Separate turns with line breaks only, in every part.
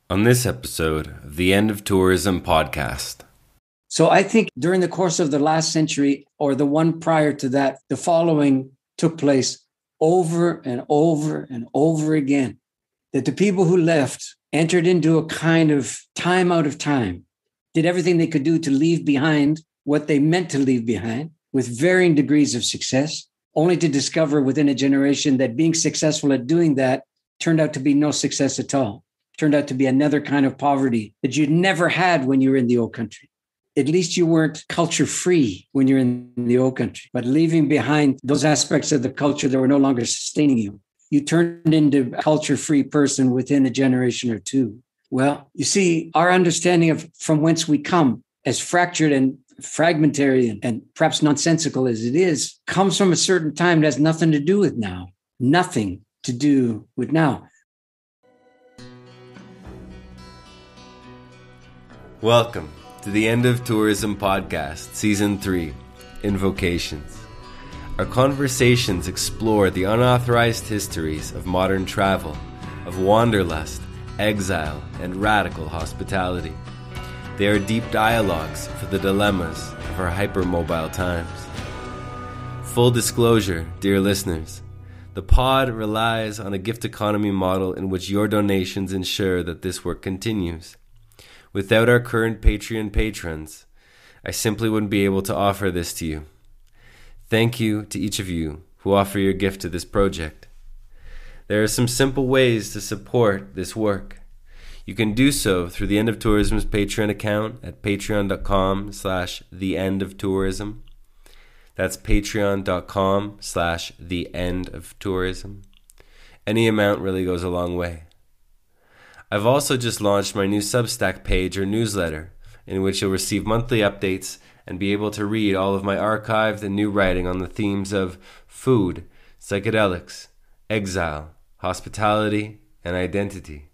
On this episode of the End of Tourism podcast.
So I think during the course of the last century or the one prior to that, the following took place over and over and over again, that the people who left entered into a kind of time out of time, did everything they could do to leave behind what they meant to leave behind with varying degrees of success, only to discover within a generation that being successful at doing that turned out to be no success at all. Turned out to be another kind of poverty that you'd never had when you were in the old country. At least you weren't culture free when you're in the old country, but leaving behind those aspects of the culture that were no longer sustaining you. You turned into a culture free person within a generation or two. Well, you see, our understanding of from whence we come, as fractured and fragmentary and perhaps nonsensical as it is, comes from a certain time that has nothing to do with now. Nothing to do with now.
Welcome to the End of Tourism podcast, Season 3, Invocations. Our conversations explore the unauthorized histories of modern travel, of wanderlust, exile, and radical hospitality. They are deep dialogues for the dilemmas of our hypermobile times. Full disclosure, dear listeners, the pod relies on a gift economy model in which your donations ensure that this work continues. Without our current Patreon patrons, I simply wouldn't be able to offer this to you. Thank you to each of you who offer your gift to this project. There are some simple ways to support this work. You can do so through the End of Tourism's Patreon account at patreon.com/theendofTourism. That's patreon.com/theendofTourism. Any amount really goes a long way. I've also just launched my new Substack page or newsletter, in which you'll receive monthly updates and be able to read all of my archived and new writing on the themes of food, psychedelics, exile, hospitality, and identity,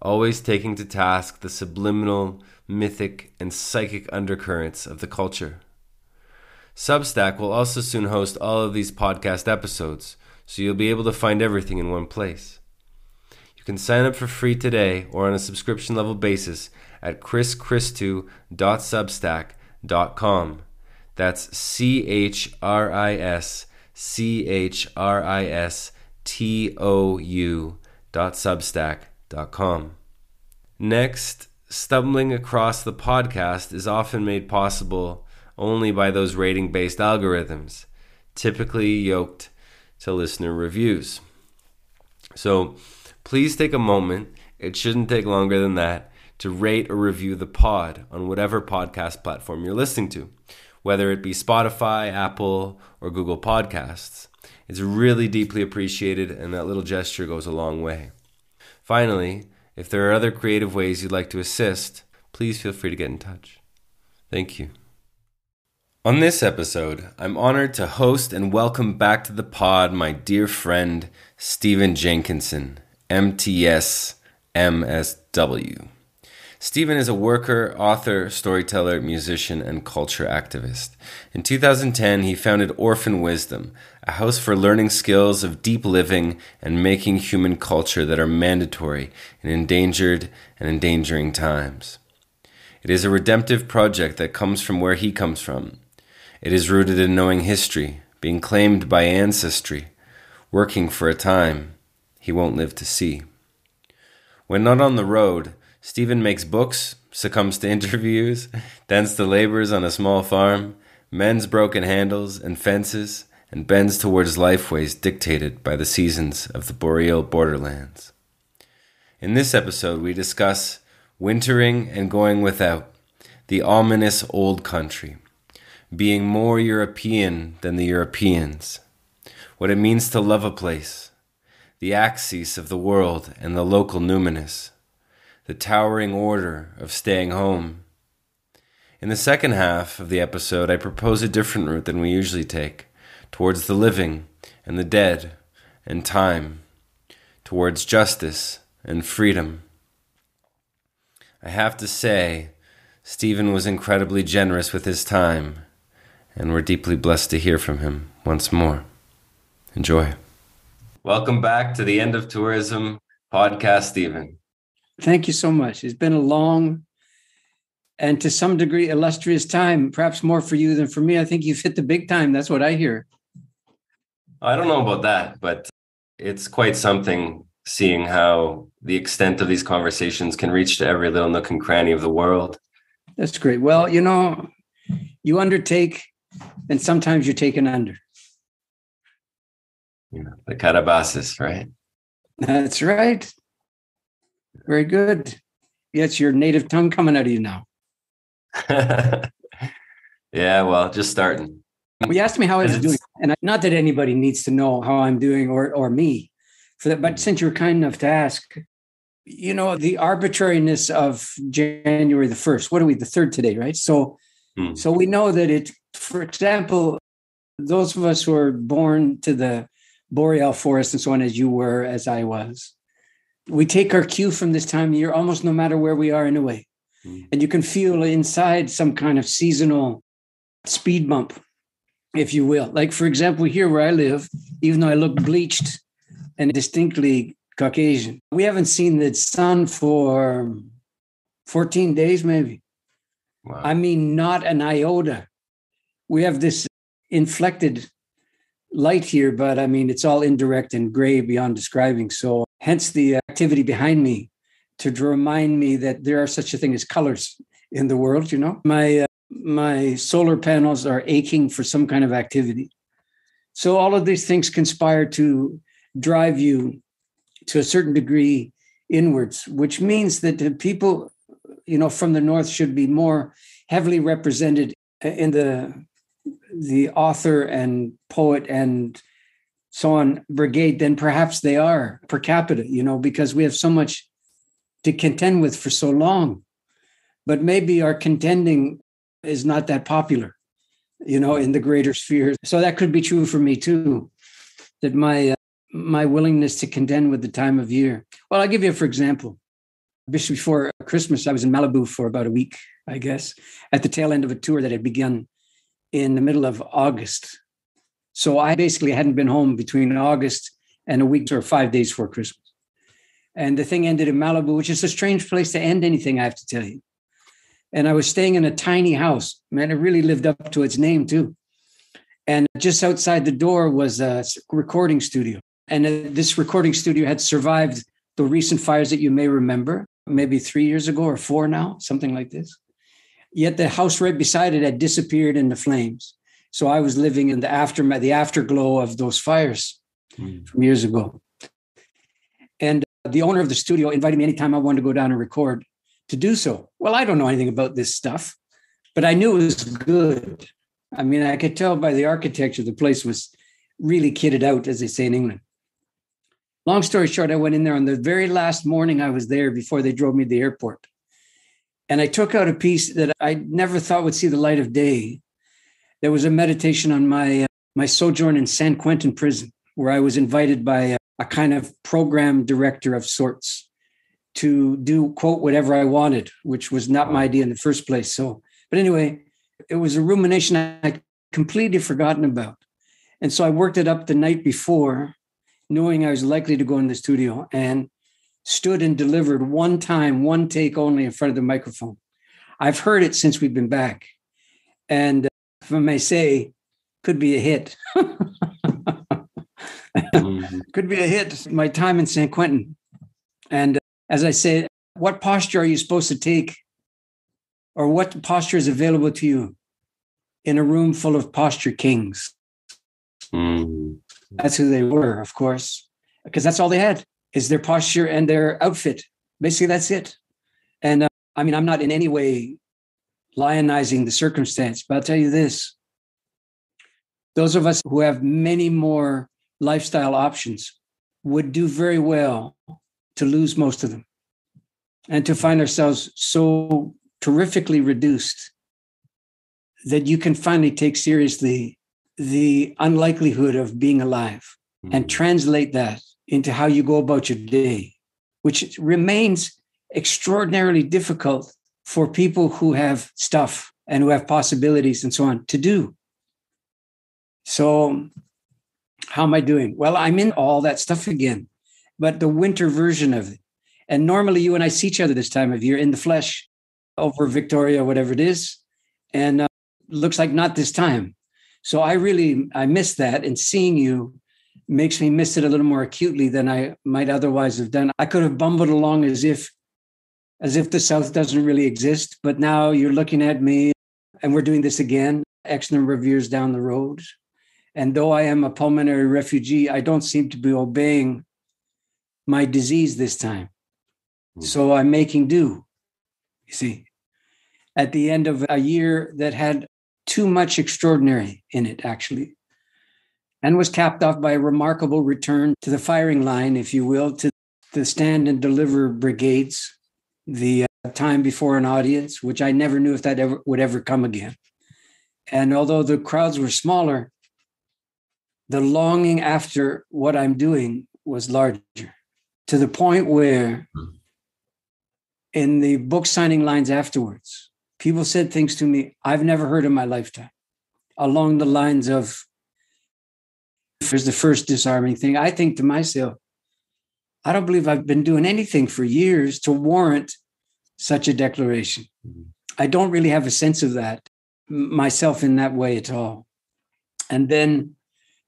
always taking to task the subliminal, mythic, and psychic undercurrents of the culture. Substack will also soon host all of these podcast episodes, so you'll be able to find everything in one place. You can sign up for free today or on a subscription level basis at chrischristou.substack.com. That's CHRISCHRISTOU.substack.com. Next, stumbling across the podcast is often made possible only by those rating-based algorithms, typically yoked to listener reviews. So, please take a moment, it shouldn't take longer than that, to rate or review the pod on whatever podcast platform you're listening to, whether it be Spotify, Apple, or Google Podcasts. It's really deeply appreciated, and that little gesture goes a long way. Finally, if there are other creative ways you'd like to assist, please feel free to get in touch. Thank you. On this episode, I'm honored to host and welcome back to the pod my dear friend, Stephen Jenkinson, MTS MSW. Stephen is a worker, author, storyteller, musician, and culture activist. In 2010, he founded Orphan Wisdom, a house for learning skills of deep living and making human culture that are mandatory in endangered and endangering times. It is a redemptive project that comes from where he comes from. It is rooted in knowing history, being claimed by ancestry, working for a time he won't live to see. When not on the road, Stephen makes books, succumbs to interviews, tends to labors on a small farm, mends broken handles and fences, and bends towards lifeways dictated by the seasons of the boreal borderlands. In this episode, we discuss wintering and going without, the ominous old country, being more European than the Europeans, what it means to love a place, the axis of the world and the local numinous, the towering order of staying home. In the second half of the episode, I propose a different route than we usually take, towards the living and the dead and time, towards justice and freedom. I have to say, Stephen was incredibly generous with his time, and we're deeply blessed to hear from him once more. Enjoy. Welcome back to the End of Tourism podcast, Stephen.
Thank you so much. It's been a long and to some degree illustrious time, perhaps more for you than for me. I think you've hit the big time. That's what I hear.
I don't know about that, but it's quite something seeing how the extent of these conversations can reach to every little nook and cranny of the world.
That's great. Well, you undertake, and sometimes you're taken under.
Yeah, the Catabasis, right?
That's right. Very good. Yeah, it's your native tongue coming out of you now.
Yeah, well, just starting.
Well, you asked me how I was doing, and not that anybody needs to know how I'm doing or me for that, but since you were kind enough to ask, the arbitrariness of January the 1st, what are we, the 3rd today, right? So we know that for example, those of us who are born to the boreal forest and so on, as you were, as I was, we take our cue from this time of year almost no matter where we are in a way. And you can feel inside some kind of seasonal speed bump, if you will. Like, for example, here where I live, even though I look bleached and distinctly Caucasian, we haven't seen the sun for 14 days, maybe.
Wow.
I mean, not an iota. We have this inflected light here, but I mean, it's all indirect and gray beyond describing. So hence the activity behind me to remind me that there are such a thing as colors in the world, My solar panels are aching for some kind of activity. So all of these things conspire to drive you to a certain degree inwards, which means that the people, from the North should be more heavily represented in the author and poet and so on brigade than perhaps they are per capita, because we have so much to contend with for so long. But maybe our contending is not that popular, in the greater sphere. So that could be true for me too, that my willingness to contend with the time of year. Well, I'll give you for example. Just before Christmas, I was in Malibu for about a week, I guess, at the tail end of a tour that had begun in the middle of August. So I basically hadn't been home between August and a week or 5 days before Christmas. And the thing ended in Malibu, which is a strange place to end anything, I have to tell you. And I was staying in a tiny house. Man, it really lived up to its name, too. And just outside the door was a recording studio. And this recording studio had survived the recent fires that you may remember, maybe 3 years ago or 4 now, something like this. Yet the house right beside it had disappeared in the flames. So I was living in the aftermath, the afterglow of those fires from years ago. And the owner of the studio invited me anytime I wanted to go down and record to do so. Well, I don't know anything about this stuff, but I knew it was good. I mean, I could tell by the architecture, the place was really kitted out, as they say in England. Long story short, I went in there on the very last morning I was there before they drove me to the airport. And I took out a piece that I never thought would see the light of day. There was a meditation on my sojourn in San Quentin prison, where I was invited by a kind of program director of sorts to do, quote, whatever I wanted, which was not my idea in the first place. So, but anyway, it was a rumination I'd completely forgotten about. And so I worked it up the night before, knowing I was likely to go in the studio, and stood and delivered one time, one take only in front of the microphone. I've heard it since we've been back. And if I may say, could be a hit. Could be a hit. My time in San Quentin. And as I say, what posture are you supposed to take, or what posture is available to you in a room full of posture kings? That's who they were, of course, because that's all they had is their posture and their outfit. Basically, that's it. And I mean, I'm not in any way lionizing the circumstance, but I'll tell you this. Those of us who have many more lifestyle options would do very well to lose most of them and to find ourselves so terrifically reduced that you can finally take seriously the unlikelihood of being alive and translate that into how you go about your day, which remains extraordinarily difficult for people who have stuff and who have possibilities and so on to do. So how am I doing? Well, I'm in all that stuff again, but the winter version of it. And normally you and I see each other this time of year in the flesh over Victoria, whatever it is. And looks like not this time. So I miss that. And seeing you makes me miss it a little more acutely than I might otherwise have done. I could have bumbled along as if the South doesn't really exist. But now you're looking at me and we're doing this again, X number of years down the road. And though I am a pulmonary refugee, I don't seem to be obeying my disease this time. So I'm making do, you see, at the end of a year that had too much extraordinary in it, actually, and was capped off by a remarkable return to the firing line, if you will, to the stand and deliver brigades, the time before an audience, which I never knew if that would ever come again. And although the crowds were smaller, the longing after what I'm doing was larger, to the point where in the book signing lines afterwards, people said things to me I've never heard in my lifetime, along the lines of, here's the first disarming thing. I think to myself, I don't believe I've been doing anything for years to warrant such a declaration. I don't really have a sense of that myself in that way at all. And then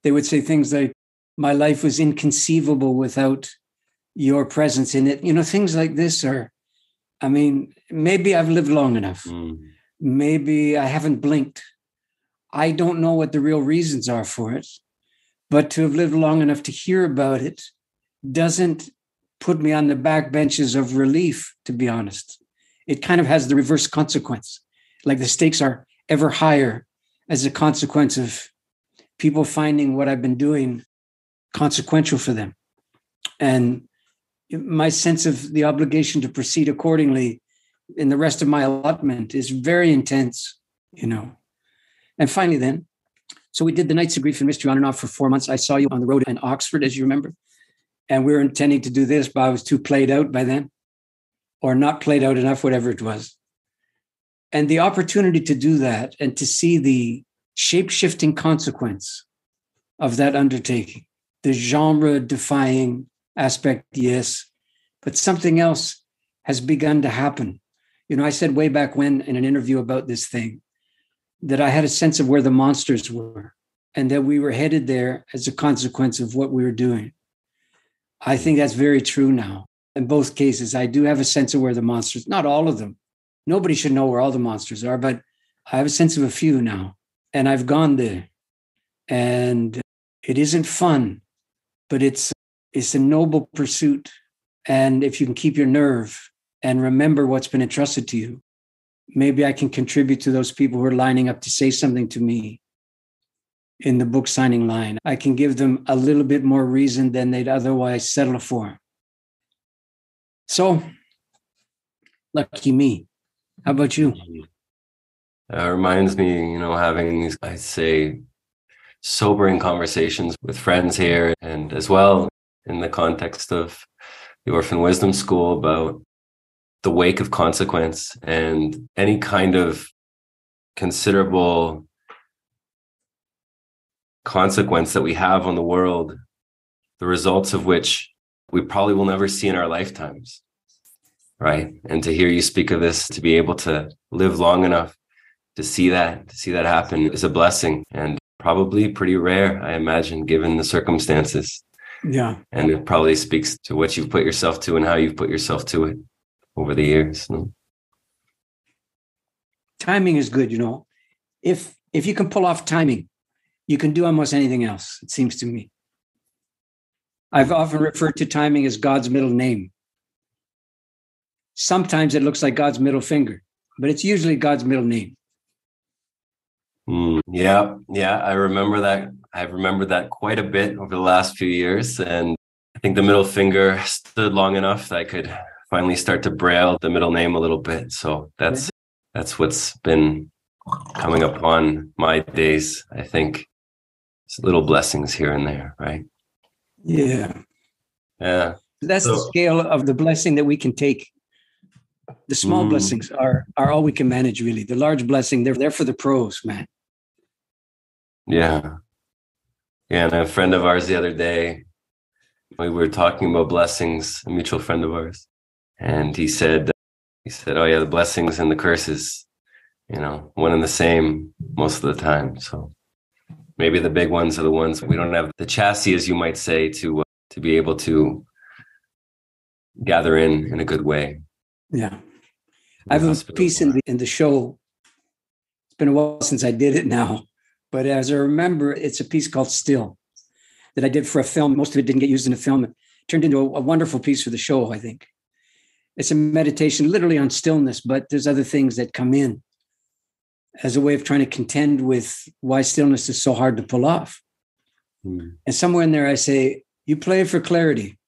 they would say things like, my life was inconceivable without your presence in it. You know, things like this are, I mean, maybe I've lived long enough. Maybe I haven't blinked. I don't know what the real reasons are for it, but to have lived long enough to hear about it doesn't put me on the back benches of relief, to be honest. It kind of has the reverse consequence. Like the stakes are ever higher as a consequence of people finding what I've been doing consequential for them. And my sense of the obligation to proceed accordingly in the rest of my allotment is very intense, you know. And finally then, so we did the Nights of Grief and Mystery on and off for 4 months. I saw you on the road in Oxford, as you remember. And we were intending to do this, but I was too played out by then, or not played out enough, whatever it was. And the opportunity to do that and to see the shape-shifting consequence of that undertaking, the genre-defying aspect, yes, but something else has begun to happen. You know, I said way back when in an interview about this thing that I had a sense of where the monsters were and that we were headed there as a consequence of what we were doing. I think that's very true now. In both cases, I do have a sense of where the monsters, not all of them. Nobody should know where all the monsters are, but I have a sense of a few now. And I've gone there. And it isn't fun, but it's a noble pursuit. And if you can keep your nerve and remember what's been entrusted to you, maybe I can contribute to those people who are lining up to say something to me in the book signing line. I can give them a little bit more reason than they'd otherwise settle for. So, lucky me. How about you?
It reminds me, you know, having these, I'd say, sobering conversations with friends here, and as well in the context of the Orphan Wisdom School about the wake of consequence and any kind of considerable consequence that we have on the world, the results of which we probably will never see in our lifetimes, right? And to hear you speak of this, to be able to live long enough to see that happen is a blessing, and probably pretty rare, I imagine, given the circumstances.
Yeah.
And it probably speaks to what you've put yourself to and how you've put yourself to it over the years. No?
Timing is good, you know. If you can pull off timing, you can do almost anything else, it seems to me. I've often referred to timing as God's middle name. Sometimes it looks like God's middle finger, but it's usually God's middle name.
Yeah. I remember that. I've remembered that quite a bit over the last few years. And I think the middle finger stood long enough that I could finally start to braille the middle name a little bit. So that's what's been coming upon my days, I think. It's little blessings here and there, right?
Yeah. That's
So,
the scale of the blessing that we can take. The small blessings are all we can manage, really. The large blessing, they're there for the pros, man.
Yeah. And a friend of ours the other day, we were talking about blessings, a mutual friend of ours. And he said, oh yeah, the blessings and the curses, one and the same most of the time. So maybe the big ones are the ones we don't have the chassis, as you might say, to be able to gather in a good way.
Yeah. I have a piece in the show. It's been a while since I did it now, but as I remember, it's a piece called Still that I did for a film. Most of it didn't get used in the film. It turned into a wonderful piece for the show, I think. It's a meditation literally on stillness, but there's other things that come in as a way of trying to contend with why stillness is so hard to pull off. And somewhere in there, I say, you play for clarity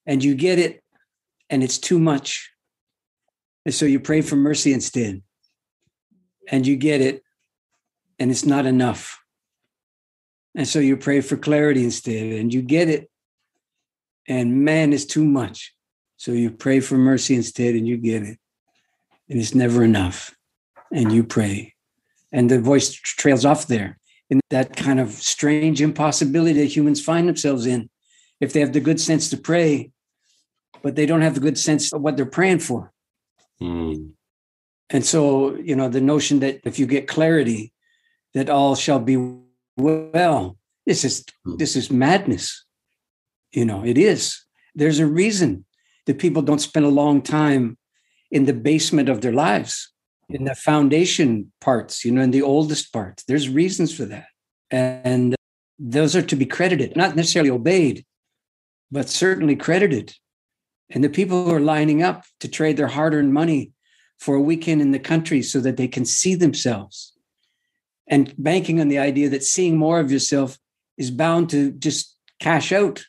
and you get it, and it's too much. And so you pray for mercy instead, and you get it, and it's not enough. And so you pray for clarity instead, and you get it, and man, it's too much. So you pray for mercy instead, and you get it, and it's never enough. And you pray, and the voice trails off there in that kind of strange impossibility that humans find themselves in if they have the good sense to pray, but they don't have the good sense of what they're praying for. And so, the notion that if you get clarity, that all shall be well, this is madness. It is. There's a reason that people don't spend a long time in the basement of their lives, in the foundation parts, in the oldest parts. There's reasons for that. And those are to be credited, not necessarily obeyed, but certainly credited. And the people who are lining up to trade their hard-earned money for a weekend in the country so that they can see themselves, and banking on the idea that seeing more of yourself is bound to just cash out.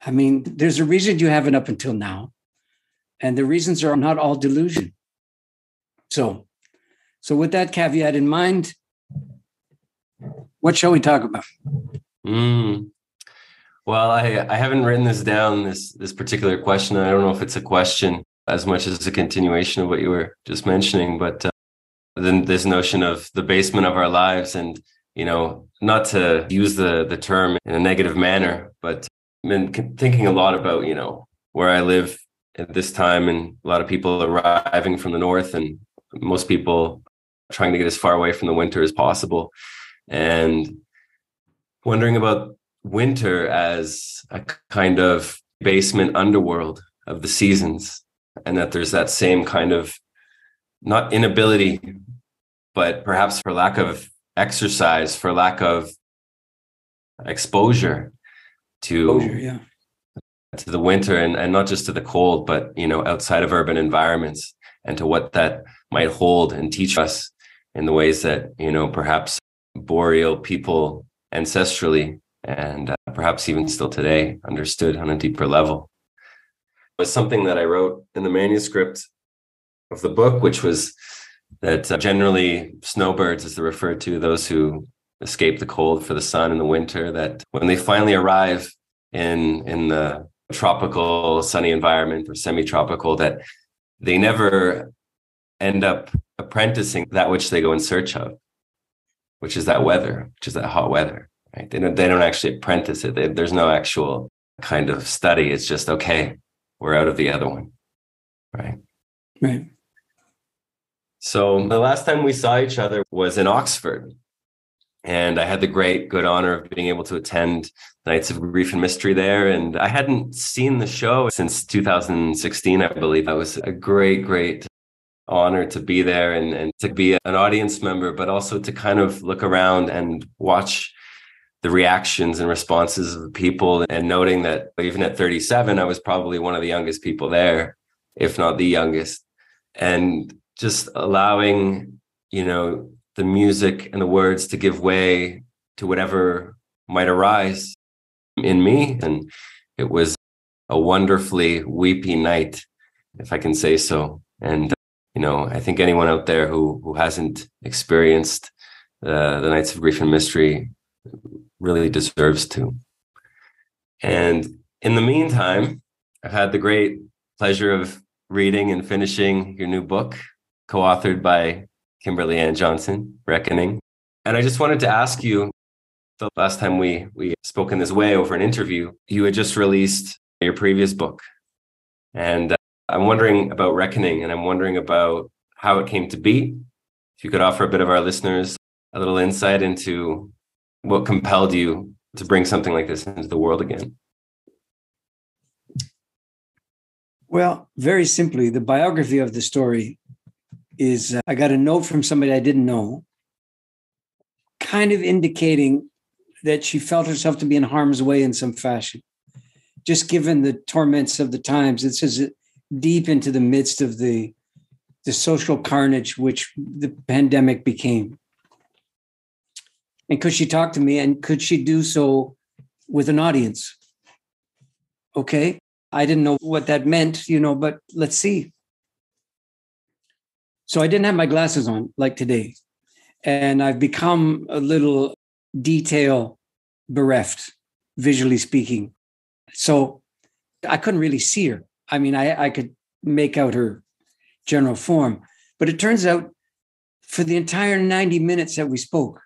I mean, there's a reason you haven't up until now, and the reasons are not all delusion. So with that caveat in mind, what shall we talk about?
Well, I haven't written this down, this particular question. I don't know if it's a question as much as a continuation of what you were just mentioning, but then this notion of the basement of our lives, and, not to use the term in a negative manner, but I've been thinking a lot about, where I live at this time, and a lot of people arriving from the north, and most people trying to get as far away from the winter as possible, and wondering about winter as a kind of basement underworld of the seasons, and that there's that same kind of, not inability, but perhaps for lack of exercise, for lack of exposure to the winter, and not just to the cold, but outside of urban environments, and to what that might hold and teach us in the ways that perhaps boreal people ancestrally, and perhaps even still today, understood on a deeper level. It was something that I wrote in the manuscript of the book, which was that generally snowbirds, as they're referred to, those who escape the cold for the sun in the winter, that when they finally arrive in the tropical sunny environment or semi-tropical, that they never end up apprenticing that which they go in search of, which is that weather, which is that hot weather. Right? They don't actually apprentice it. There's no actual kind of study. It's just, okay, we're out of the other one, right?
Right.
So the last time we saw each other was in Oxford, and I had the good honor of being able to attend Nights of Grief and Mystery there. And I hadn't seen the show since 2016, I believe. That was a great honor to be there, and to be an audience member, but also to kind of look around and watch the reactions and responses of the people, and noting that even at 37, I was probably one of the youngest people there, if not the youngest, and just allowing, the music and the words to give way to whatever might arise in me. And it was a wonderfully weepy night, if I can say so. And, I think anyone out there who hasn't experienced the Nights of Grief and Mystery really deserves to. And in the meantime, I've had the great pleasure of reading and finishing your new book, co-authored by Kimberly Ann Johnson, Reckoning. And I just wanted to ask you, the last time we spoke in this way over an interview, you had just released your previous book. And I'm wondering about reckoning, and I'm wondering about how it came to be. If you could offer a bit of our listeners a little insight into what compelled you to bring something like this into the world again.
Well, very simply, the biography of the story is I got a note from somebody I didn't know, kind of indicating that she felt herself to be in harm's way in some fashion. Just given the torments of the times, it says deep into the midst of the social carnage which the pandemic became. And could she talk to me, and could she do so with an audience? Okay. I didn't know what that meant, but let's see. So I didn't have my glasses on like today. And I've become a little detail bereft, visually speaking. So I couldn't really see her. I mean, I could make out her general form, but it turns out for the entire 90 minutes that we spoke,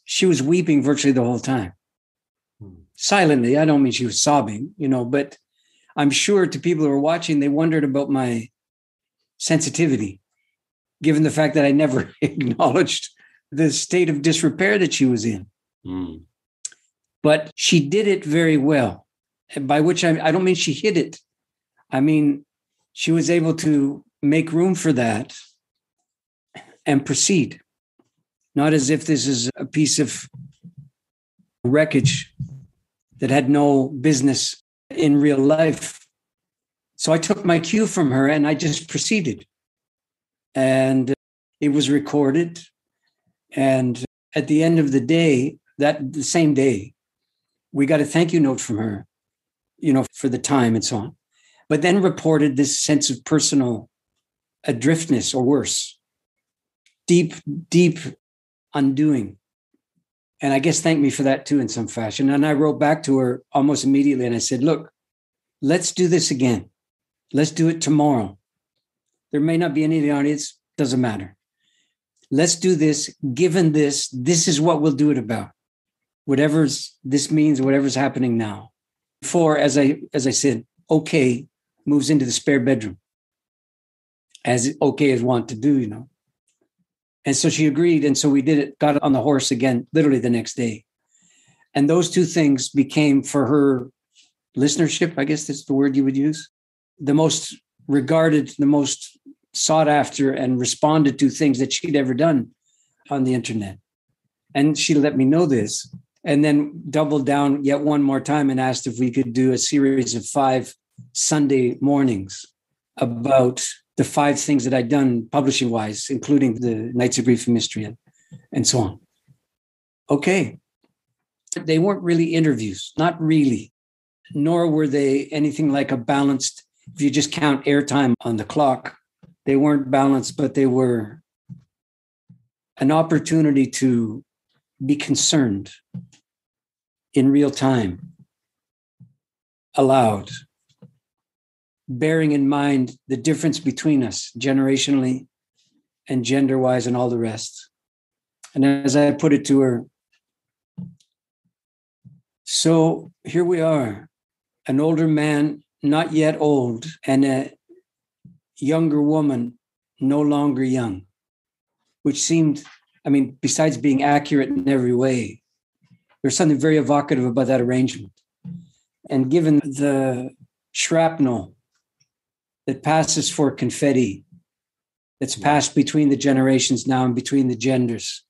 she was weeping virtually the whole time. Silently. I don't mean she was sobbing, but I'm sure to people who were watching, they wondered about my sensitivity, given the fact that I never acknowledged the state of disrepair that she was in. Mm. But she did it very well, by which I don't mean she hid it. I mean, she was able to make room for that and proceed, not as if this is a piece of wreckage that had no business in real life. So I took my cue from her and I just proceeded. And it was recorded. And at the end of the day, the same day, we got a thank you note from her, for the time and so on. But then reported this sense of personal adriftness, or worse, deep, deep undoing. And I guess thanked me for that too in some fashion. And I wrote back to her almost immediately and I said, look, let's do this again. Let's do it tomorrow. There may not be any in the audience, doesn't matter. Let's do this. Given this is what we'll do it about. Whatever this means, whatever's happening now. Before, as I said, okay moves into the spare bedroom, as okay is wont to do, And so she agreed. And so we did it, got on the horse again, literally the next day. And those two things became, for her listenership, I guess that's the word you would use, the most regarded, the most sought after and responded to things that she'd ever done on the internet. And she let me know this, and then doubled down yet one more time and asked if we could do a series of 5 Sunday mornings about the 5 things that I'd done publishing wise, including the Nights of Grief and Mystery and so on. Okay. They weren't really interviews, not really, nor were they anything like a balanced, if you just count airtime on the clock, they weren't balanced, but they were an opportunity to be concerned in real time, aloud, bearing in mind the difference between us generationally and gender-wise and all the rest. And as I put it to her, so here we are, an older man, not yet old, and a younger woman, no longer young, which seemed, besides being accurate in every way, there's something very evocative about that arrangement. And given the shrapnel that passes for confetti, that's passed between the generations now and between the genders,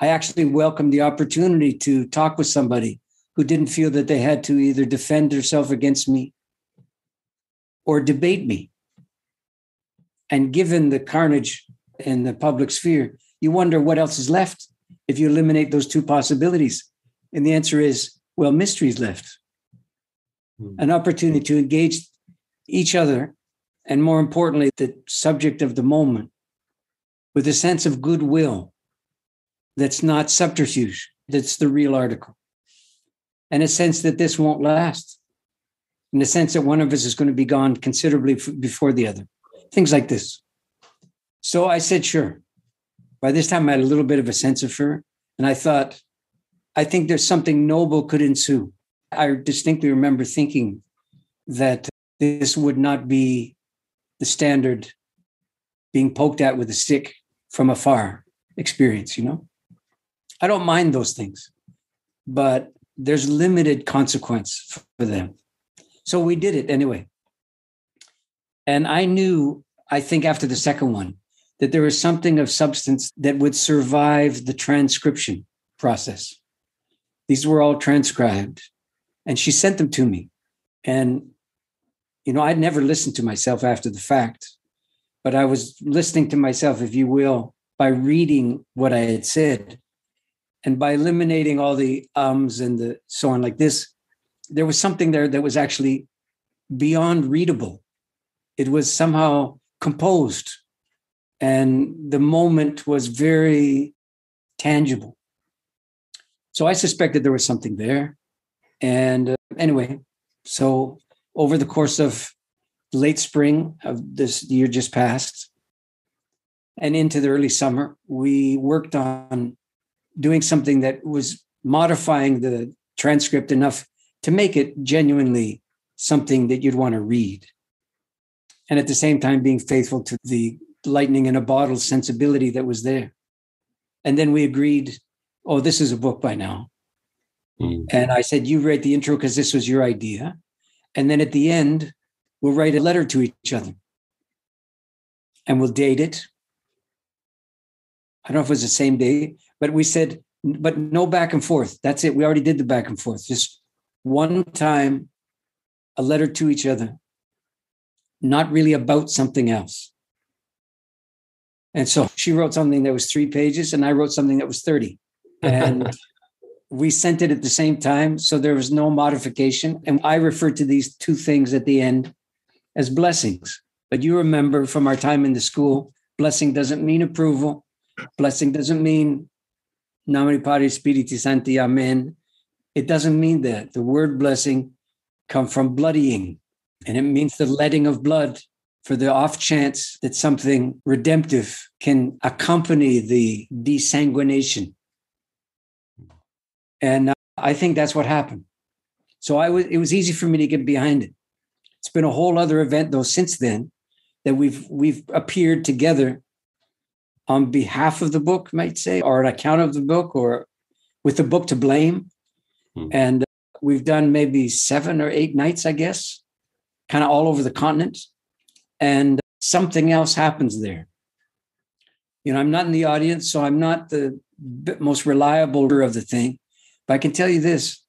I actually welcomed the opportunity to talk with somebody who didn't feel that they had to either defend herself against me or debate me. And given the carnage in the public sphere, you wonder what else is left if you eliminate those two possibilities. And the answer is, well, mystery's left. An opportunity to engage each other, and more importantly, the subject of the moment, with a sense of goodwill that's not subterfuge, that's the real article. And a sense that this won't last. In the sense that one of us is going to be gone considerably before the other. Things like this. So I said, sure. By this time, I had a little bit of a sense of her. And I thought, I think there's something noble could ensue. I distinctly remember thinking that this would not be the standard being poked at with a stick from afar experience, I don't mind those things, but there's limited consequence for them. So we did it anyway. And I knew, I think after the second one, that there was something of substance that would survive the transcription process. These were all transcribed. And she sent them to me. And, I'd never listened to myself after the fact, but I was listening to myself, if you will, by reading what I had said. And by eliminating all the ums and the so on like this, there was something there that was actually beyond readable. It was somehow composed. And the moment was very tangible. So I suspected there was something there. And anyway, so over the course of late spring of this year just passed and into the early summer, we worked on doing something that was modifying the transcript enough to make it genuinely something that you'd want to read. And at the same time, being faithful to the lightning in a bottle sensibility that was there. And then we agreed, this is a book by now. And I said, you write the intro because this was your idea. And then at the end, we'll write a letter to each other. And we'll date it. I don't know if it was the same day, but we said, but no back and forth. That's it. We already did the back and forth. Just one time, a letter to each other, not really about something else. And so she wrote something that was 3 pages and I wrote something that was 30. And we sent it at the same time. So there was no modification. And I referred to these two things at the end as blessings. But you remember from our time in the school, blessing doesn't mean approval. Blessing doesn't mean Nomine Patris Spiritus Sancti, Amen. It doesn't mean that. The word blessing comes from bloodying, and it means the letting of blood for the off chance that something redemptive can accompany the desanguination. And I think that's what happened. So it was easy for me to get behind it. It's been a whole other event, though, since then, that we've appeared together on behalf of the book, might say, or an account of the book, or with the book to blame. And we've done maybe 7 or 8 nights, I guess, kind of all over the continent. And something else happens there. I'm not in the audience, so I'm not the most reliable of the thing. But I can tell you this,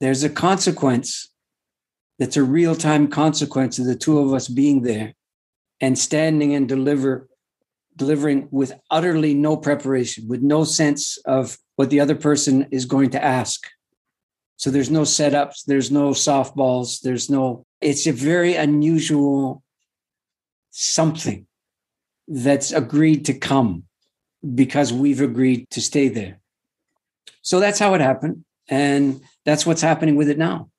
there's a consequence that's a real-time consequence of the two of us being there and standing and delivering with utterly no preparation, with no sense of what the other person is going to ask. So there's no setups, there's no softballs, it's a very unusual something that's agreed to come because we've agreed to stay there. So that's how it happened. And that's what's happening with it now.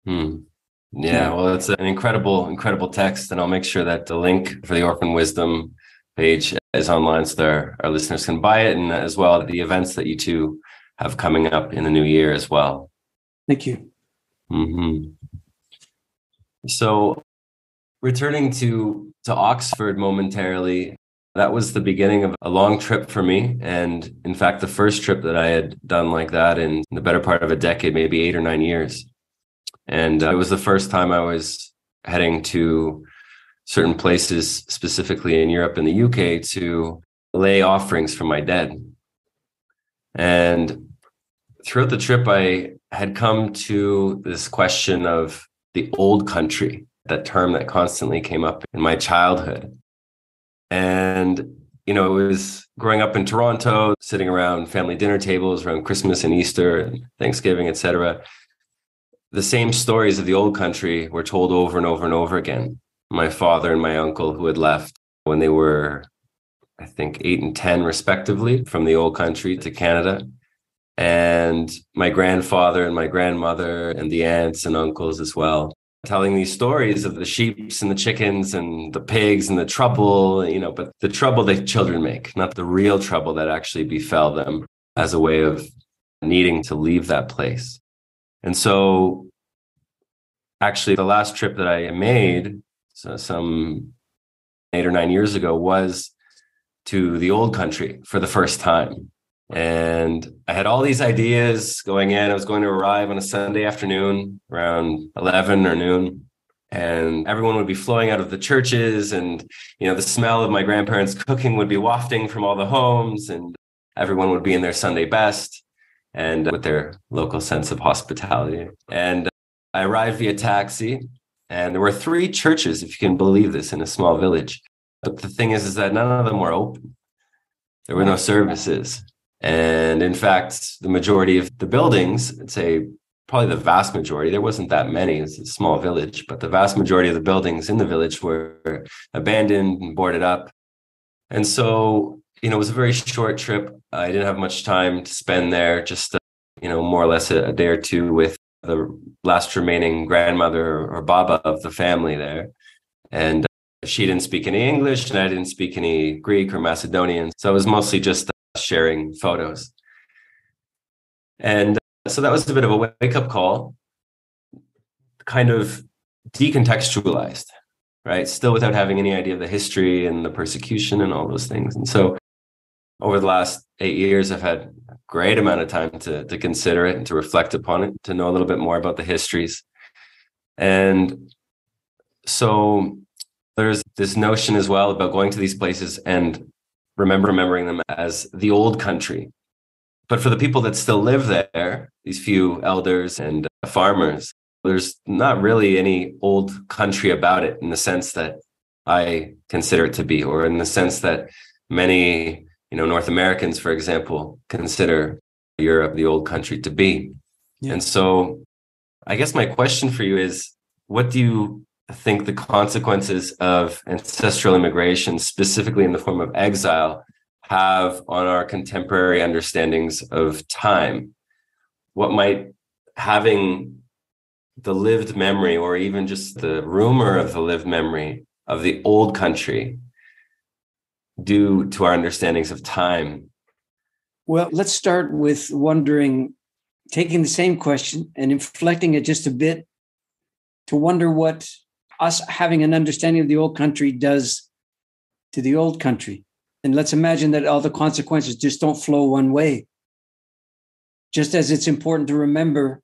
Yeah, well, it's an incredible text. And I'll make sure that the link for the Orphan Wisdom page is online so that our listeners can buy it, and as well the events that you two have coming up in the new year as well.
Thank you.
So returning to Oxford momentarily, that was the beginning of a long trip for me. And in fact, the first trip that I had done like that in the better part of a decade, maybe 8 or 9 years. And it was the first time I was heading to certain places, specifically in Europe and the UK, to lay offerings for my dead. And throughout the trip, I had come to this question of the old country, that term that constantly came up in my childhood. And, it was growing up in Toronto, sitting around family dinner tables around Christmas and Easter and Thanksgiving, etc. The same stories of the old country were told over and over and over again. My father and my uncle, who had left when they were, I think, 8 and 10 respectively, from the old country to Canada. And my grandfather and my grandmother and the aunts and uncles as well, telling these stories of the sheeps and the chickens and the pigs and the trouble, but the trouble that children make, not the real trouble that actually befell them as a way of needing to leave that place. And so Actually, the last trip that I made, so some 8 or 9 years ago, was to the old country for the first time. And I had all these ideas going in. I was going to arrive on a Sunday afternoon around 11 or noon, and everyone would be flowing out of the churches, and the smell of my grandparents' cooking would be wafting from all the homes, and everyone would be in their Sunday best and with their local sense of hospitality. And I arrived via taxi, and there were 3 churches, if you can believe this, in a small village. But the thing is that none of them were open. There were no services. And in fact, the majority of the buildings, I'd say probably the vast majority, there wasn't that many, it's a small village, but the vast majority of the buildings in the village were abandoned and boarded up. And so, it was a very short trip. I didn't have much time to spend there, just, more or less a day or two with the last remaining grandmother or baba of the family there. And she didn't speak any English and I didn't speak any Greek or Macedonian. So it was mostly just sharing photos. And so that was a bit of a wake-up call, kind of decontextualized, right? Still without having any idea of the history and the persecution and all those things. And so over the last 8 years, I've had a great amount of time to consider it and to reflect upon it, to know a little bit more about the histories. And so there's this notion as well about going to these places and remembering them as the old country. But for the people that still live there, these few elders and farmers, there's not really any old country about it in the sense that I consider it to be, or in the sense that many, North Americans, for example, consider Europe the old country to be. Yeah. And so I guess my question for you is, what do you think the consequences of ancestral immigration, specifically in the form of exile, have on our contemporary understandings of time? What might having the lived memory, or even just the rumor of the lived memory of the old country, do to our understandings of time?
Well, let's start with wondering, taking the same question and inflecting it just a bit to wonder what us having an understanding of the old country does to the old country. And let's imagine that all the consequences just don't flow one way. Just as it's important to remember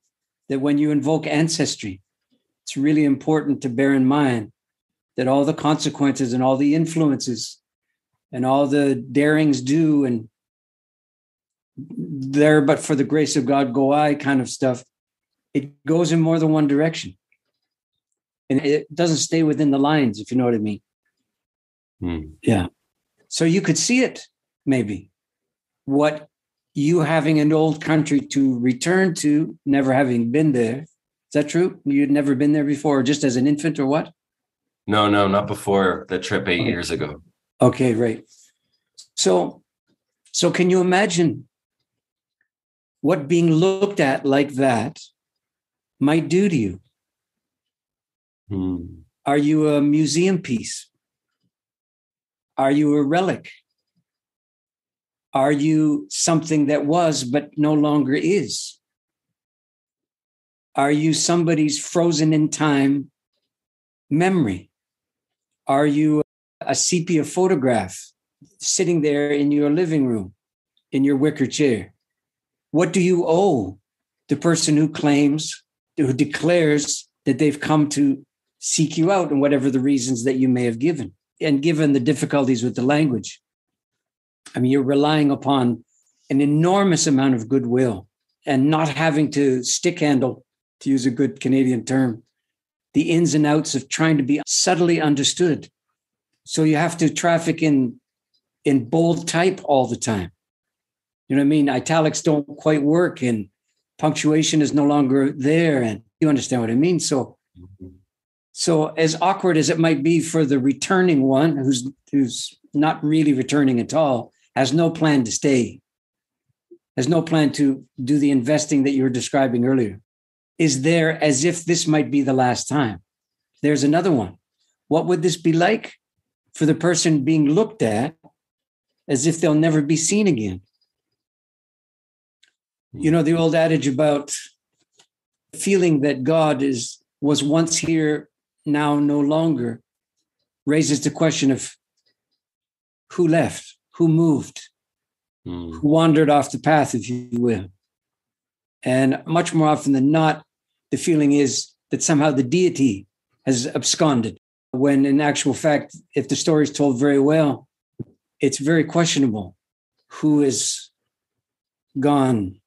that when you invoke ancestry, it's really important to bear in mind that all the consequences and all the influences and all the darings do and there, but for the grace of God, go I kind of stuff, it goes in more than one direction. And it doesn't stay within the lines, if you know what I mean. Yeah. So you could see it, maybe, what you having an old country to return to, never having been there. Is that true? You'd never been there before, just as an infant or what?
No, not before the trip 8 years ago.
Okay, right. So can you imagine what being looked at like that might do to you? Are you a museum piece? Are you a relic? Are you something that was but no longer is? Are you somebody's frozen in time memory? Are you a sepia photograph sitting there in your living room, in your wicker chair? What do you owe the person who claims, who declares that they've come to seek you out, and whatever the reasons that you may have given? And given the difficulties with the language, I mean, you're relying upon an enormous amount of goodwill and not having to stick handle, to use a good Canadian term, the ins and outs of trying to be subtly understood. So you have to traffic in bold type all the time. You know what I mean? Italics don't quite work and punctuation is no longer there. And you understand what I mean? So as awkward as it might be for the returning one who's not really returning at all, has no plan to stay, has no plan to do the investing that you were describing earlier, is there as if this might be the last time. There's another one. What would this be like for the person being looked at as if they'll never be seen again? You know, the old adage about feeling that God is was once here, now no longer, raises the question of who left, who moved, who wandered off the path, if you will. And much more often than not, the feeling is that somehow the deity has absconded, when in actual fact, if the story is told very well, it's very questionable who is gone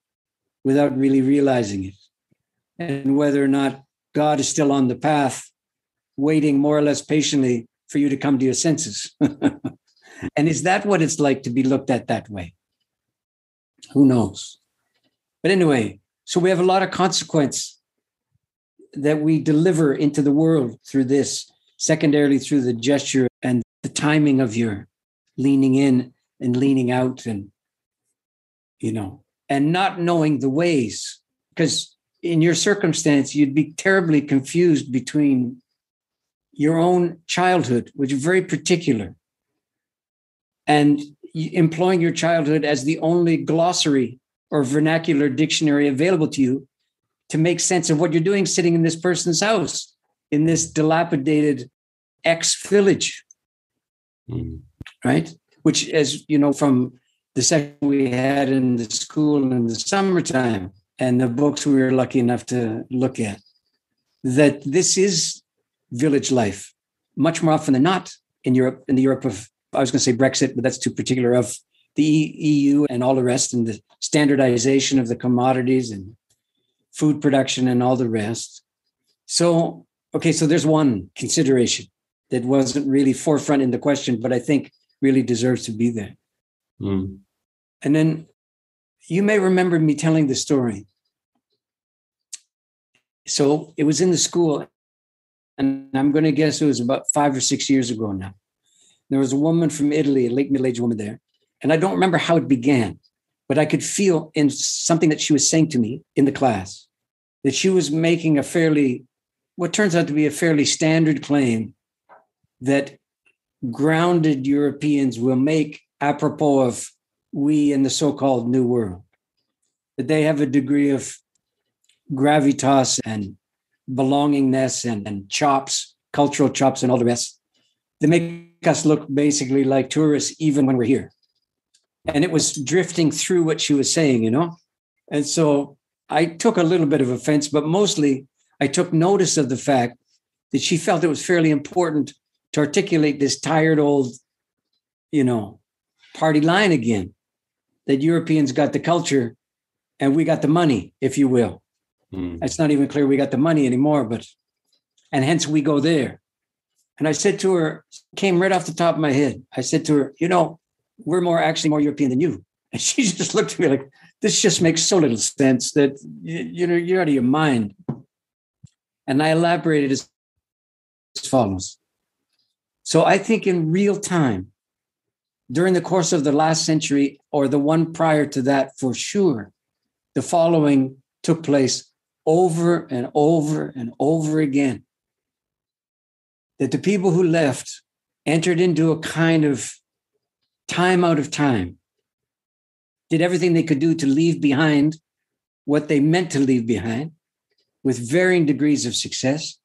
without really realizing it, and whether or not God is still on the path, waiting more or less patiently for you to come to your senses. And is that what it's like to be looked at that way? Who knows? But anyway, so we have a lot of consequence that we deliver into the world through this, secondarily through the gesture and the timing of your leaning in and leaning out, and, and not knowing the ways. Because in your circumstance, you'd be terribly confused between your own childhood, which is very particular, and employing your childhood as the only glossary or vernacular dictionary available to you to make sense of what you're doing sitting in this person's house, in this dilapidated ex-village, right? Which, as you know, from the session we had in the school in the summertime and the books we were lucky enough to look at, that this is village life, much more often than not in Europe, in the Europe of, I was going to say Brexit, but that's too particular, of the EU and all the rest, and the standardization of the commodities and food production and all the rest. So, okay, so there's one consideration that wasn't really forefront in the question, but I think really deserves to be there. And then you may remember me telling the story. So it was in the school, and I'm going to guess it was about 5 or 6 years ago now. There was a woman from Italy, a late middle-aged woman there. And I don't remember how it began, but I could feel in something that she was saying to me in the class that she was making what turns out to be a fairly standard claim that grounded Europeans will make apropos of we in the so-called New World, that they have a degree of gravitas and belongingness and chops, cultural chops and all the rest. They make us look basically like tourists even when we're here. And it was drifting through what she was saying, And so I took a little bit of offense, but mostly I took notice of the fact that she felt it was fairly important to articulate this tired old, party line again, that Europeans got the culture and we got the money, if you will. It's not even clear we got the money anymore, and hence we go there. And I said to her, came right off the top of my head. I said to her, we're actually more European than you. And she just looked at me like, this just makes so little sense that, you're out of your mind. And I elaborated as follows. So I think in real time, during the course of the last century or the one prior to that, for sure, the following took place over and over and over again. That the people who left entered into a kind of time out of time, did everything they could do to leave behind what they meant to leave behind with varying degrees of success,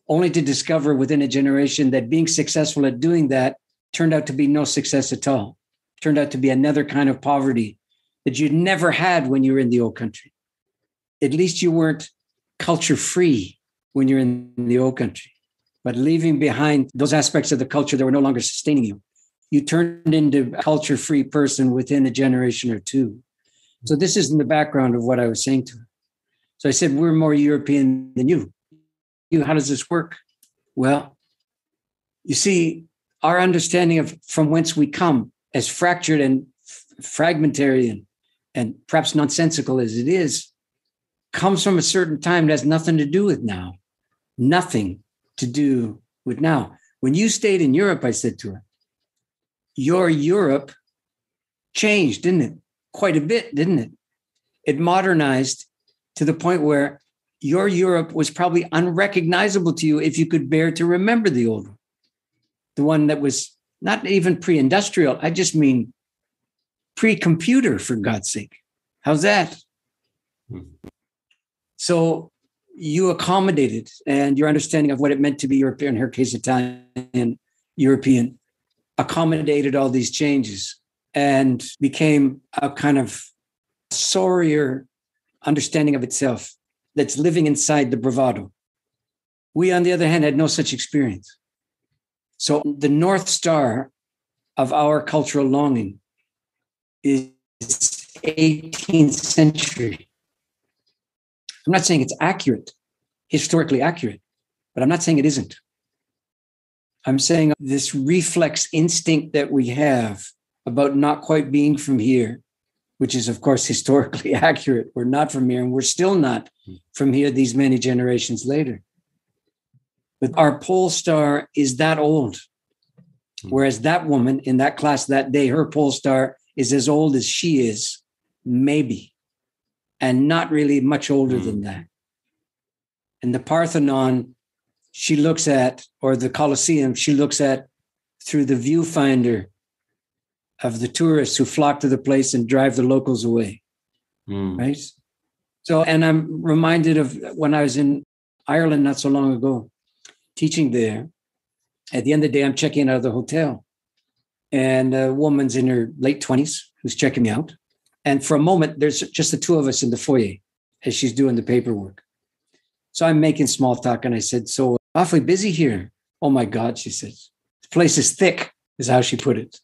only to discover within a generation that being successful at doing that turned out to be no success at all, turned out to be another kind of poverty that you'd never had when you were in the old country. At least you weren't culture free when you're in the old country, but leaving behind those aspects of the culture that were no longer sustaining you. You turned into a culture-free person within a generation or two. So this is in the background of what I was saying to her. So I said, we're more European than you. How does this work? Well, you see, our understanding of from whence we come, as fractured and fragmentary and perhaps nonsensical as it is, comes from a certain time that has nothing to do with now. Nothing to do with now. When you stayed in Europe, I said to her, your Europe changed, didn't it? Quite a bit, didn't it? It modernized to the point where your Europe was probably unrecognizable to you if you could bear to remember the old one. The one that was not even pre-industrial. I just mean pre-computer, for God's sake. How's that? So you accommodated, and your understanding of what it meant to be European, in her case, Italian, European, accommodated all these changes and became a kind of sorrier understanding of itself that's living inside the bravado. We, on the other hand, had no such experience. So the North Star of our cultural longing is 18th century. I'm not saying it's accurate, historically accurate, but I'm not saying it isn't. I'm saying this reflex instinct that we have about not quite being from here, which is, of course, historically accurate. We're not from here, and we're still not from here these many generations later. But our pole star is that old. Whereas that woman in that class that day, her pole star is as old as she is, maybe, and not really much older than that. And the Parthenon, she looks at, or the Colosseum, she looks at through the viewfinder of the tourists who flock to the place and drive the locals away, right? So, and I'm reminded of when I was in Ireland not so long ago, teaching there. At the end of the day, I'm checking out of the hotel, and a woman's in her late 20s who's checking me out. And for a moment, there's just the two of us in the foyer as she's doing the paperwork. So I'm making small talk, and I said, "So awfully busy here." "Oh my God," she says. "The place is thick," is how she put it.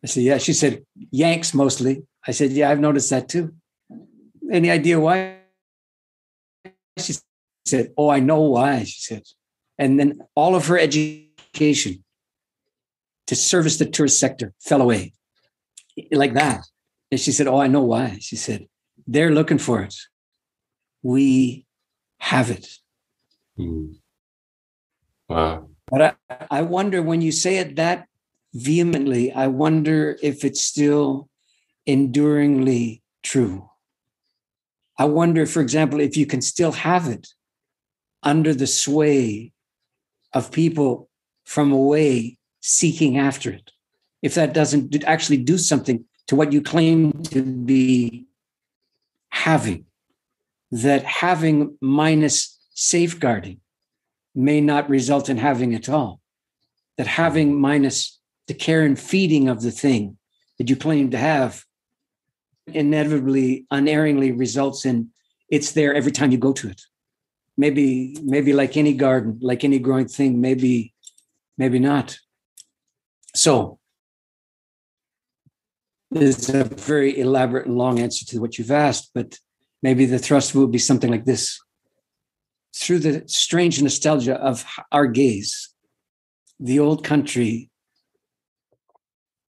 I said, "Yeah." She said, "Yanks mostly." I said, "Yeah, I've noticed that too." "Any idea why?" She said, "Oh, I know why," she said. And then all of her education to service the tourist sector fell away like that. And she said, "Oh, I know why." She said, "They're looking for it. We have it."
Wow.
But I wonder, when you say it that vehemently, I wonder if it's still enduringly true. I wonder, for example, if you can still have it under the sway of people from away seeking after it. If that doesn't actually do something to what you claim to be having, that having minus safeguarding may not result in having at all, that having minus the care and feeding of the thing that you claim to have inevitably, unerringly results in it's there every time you go to it. Maybe like any garden, like any growing thing, maybe not. So this is a very elaborate and long answer to what you've asked, but maybe the thrust will be something like this. Through the strange nostalgia of our gaze, the old country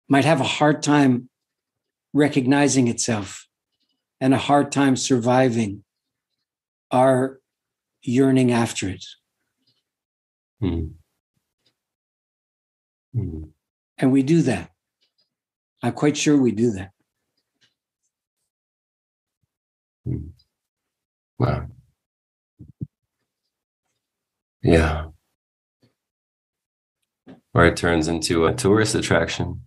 might have a hard time recognizing itself and a hard time surviving our yearning after it. And we do that. I'm quite sure we do that.
Wow. Yeah. Or it turns into a tourist attraction.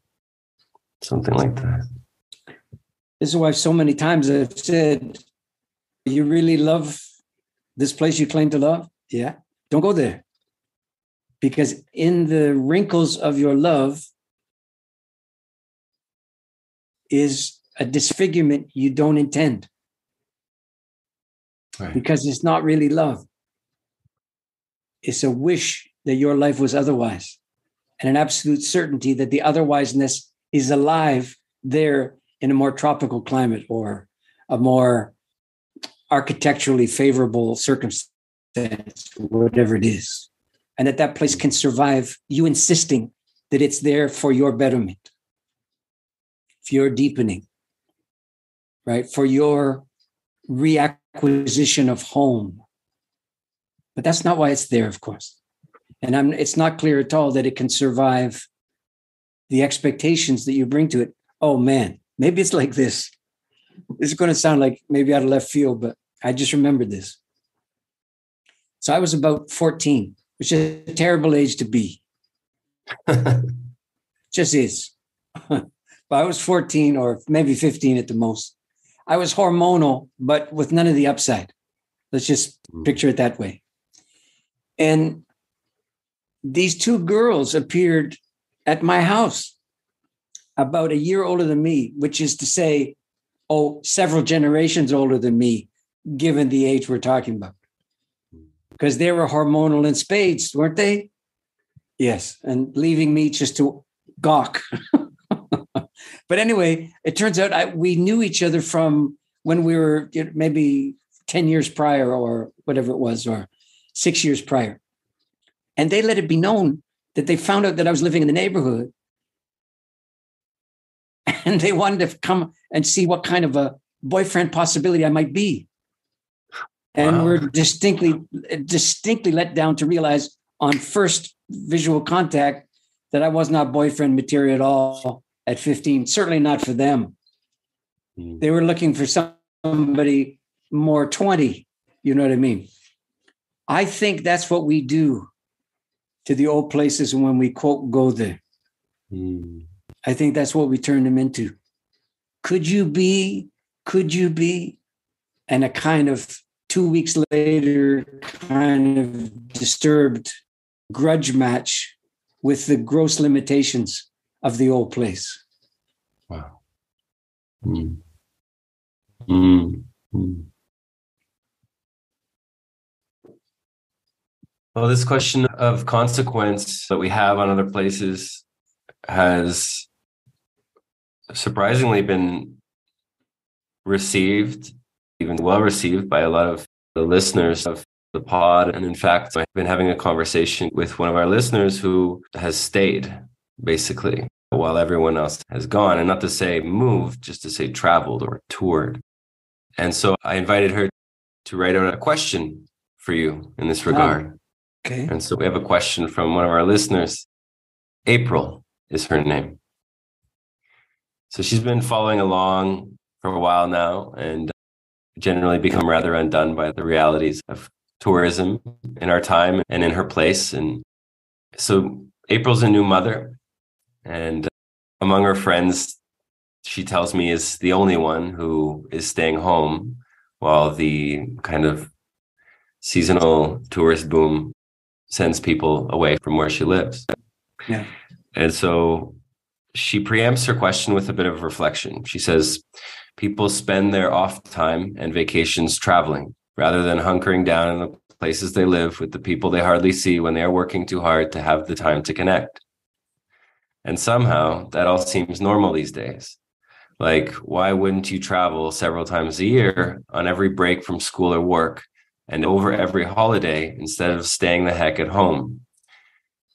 Something like that.
This is why so many times I've said, "You really love this place you claim to love?" "Yeah." "Don't go there." Because in the wrinkles of your love is a disfigurement you don't intend. Right. Because it's not really love. It's a wish that your life was otherwise, and an absolute certainty that the otherwiseness is alive there in a more tropical climate or a more architecturally favorable circumstance, whatever it is. And that place can survive you insisting that it's there for your betterment, for your deepening, right? For your reacquisition of home. But that's not why it's there, of course. And it's not clear at all that it can survive the expectations that you bring to it. Oh man, maybe it's like this. This is going to sound like maybe out of left field, but I just remembered this. So I was about 14, which is a terrible age to be. Just is. But I was 14 or maybe 15 at the most. I was hormonal, but with none of the upside. Let's just Picture it that way. And these two girls appeared at my house, about a year older than me, which is to say, several generations older than me, given the age we're talking about. Because they were hormonal in spades, weren't they? Yes. And leaving me just to gawk. But anyway, it turns out we knew each other from when we were maybe 10 years prior or whatever it was, or 6 years prior. And they let it be known that they found out that I was living in the neighborhood. And they wanted to come and see what kind of a boyfriend possibility I might be. And we're distinctly let down to realize on first visual contact that I was not boyfriend material at all at 15, certainly not for them. They were looking for somebody more 20, you know what I mean? I think that's what we do to the old places when we, quote, go there. I think that's what we turn them into. Could you be? And a kind of 2 weeks later, kind of disturbed grudge match with the gross limitations of the old place.
Wow. Well, this question of consequence that we have on other places has surprisingly been received, even well received by a lot of the listeners of the pod. And in fact, I've been having a conversation with one of our listeners who has stayed, basically, while everyone else has gone. And not to say moved, just to say traveled or toured. And so I invited her to write out a question for you in this regard.
Okay.
And so we have a question from one of our listeners. April is her name. So she's been following along for a while now and generally become rather undone by the realities of tourism in our time and in her place. And so April's a new mother, and among her friends, she tells me is the only one who is staying home while the kind of seasonal tourist boom sends people away from where she lives.
Yeah. And
so she preempts her question with a bit of reflection. She says, people spend their off time and vacations traveling rather than hunkering down in the places they live with the people they hardly see when they are working too hard to have the time to connect. And somehow that all seems normal these days. Like, why wouldn't you travel several times a year on every break from school or work and over every holiday instead of staying the heck at home?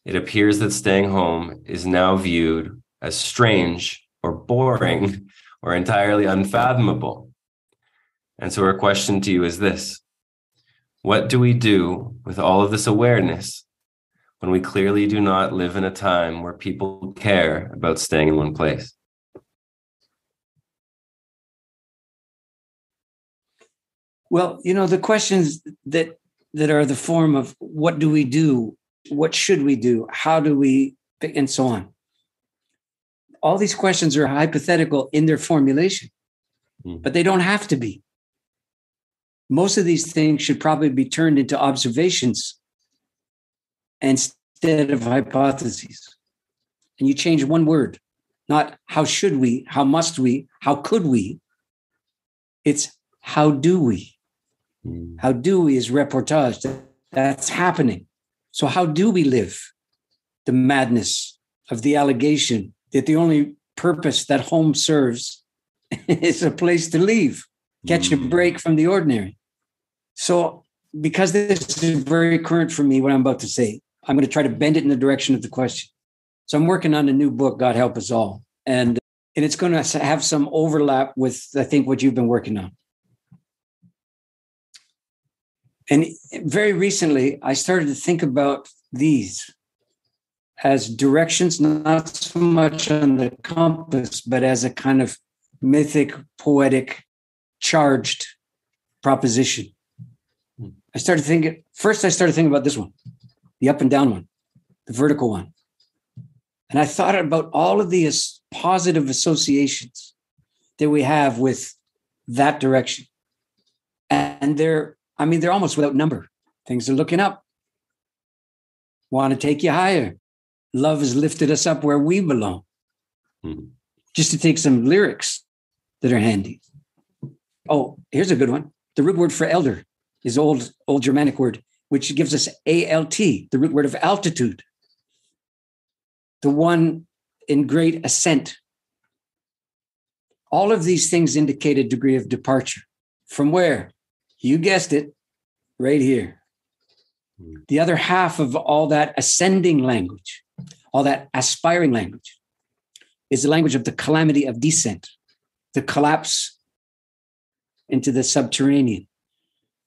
It appears that staying home is now viewed as strange or boring or entirely unfathomable. And so our question to you is this: what do we do with all of this awareness when we clearly do not live in a time where people care about staying in one place?
Well, the questions that are the form of what do we do? What should we do? How do we, and so on. All these questions are hypothetical in their formulation, but they don't have to be. Most of these things should probably be turned into observations instead of hypotheses. And you change one word, not how should we, how must we, how could we. It's how do we? How do we is reportage. That's happening. So how do we live the madness of the allegation that the only purpose that home serves is a place to leave, catch a break from the ordinary? So because this is very current for me, what I'm about to say, I'm going to try to bend it in the direction of the question. So I'm working on a new book, God Help Us All. And it's going to have some overlap with, I think, what you've been working on. And very recently, I started to think about these as directions, not so much on the compass, but as a kind of mythic, poetic, charged proposition. I started thinking about this one, the up and down one, the vertical one. And I thought about all of the positive associations that we have with that direction. And they're I mean, they're almost without number. Things are looking up. Want to take you higher. Love has lifted us up where we belong. Mm-hmm. Just to take some lyrics that are handy. Oh, here's a good one. The root word for elder is old Germanic word, which gives us ALT, the root word of altitude. The one in great ascent. All of these things indicate a degree of departure. From where? You guessed it, right here. The other half of all that ascending language, all that aspiring language, is the language of the calamity of descent, the collapse into the subterranean,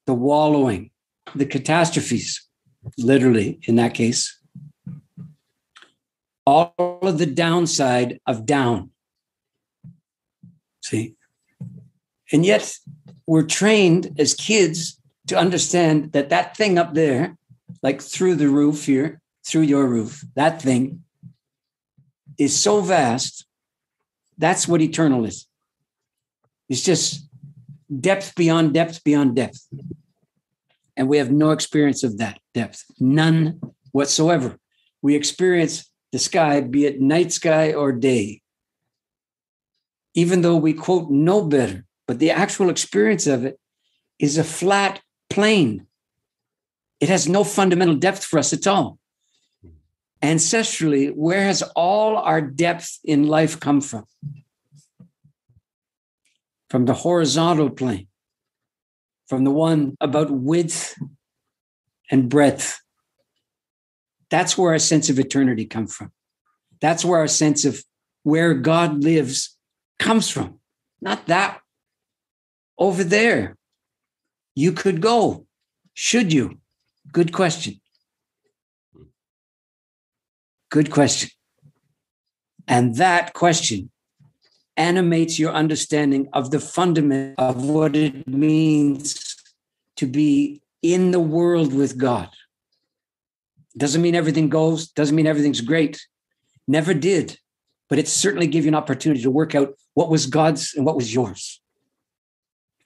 the wallowing, the catastrophes, literally in that case, all of the downside of down. See? And yet we're trained as kids to understand that that thing up there, like through the roof here, through your roof, that thing is so vast. That's what eternal is. It's just depth beyond depth beyond depth. And we have no experience of that depth, none whatsoever. We experience the sky, be it night sky or day, even though we quote know better, but the actual experience of it is a flat plane. It has no fundamental depth for us at all. Ancestrally, where has all our depth in life come from? From the horizontal plane, from the one about width and breadth. That's where our sense of eternity comes from. That's where our sense of where God lives comes from. Not that over there. You could go. Should you? Good question. Good question. And that question animates your understanding of the fundament of what it means to be in the world with God. Doesn't mean everything goes, doesn't mean everything's great. Never did. But it certainly gave you an opportunity to work out what was God's and what was yours.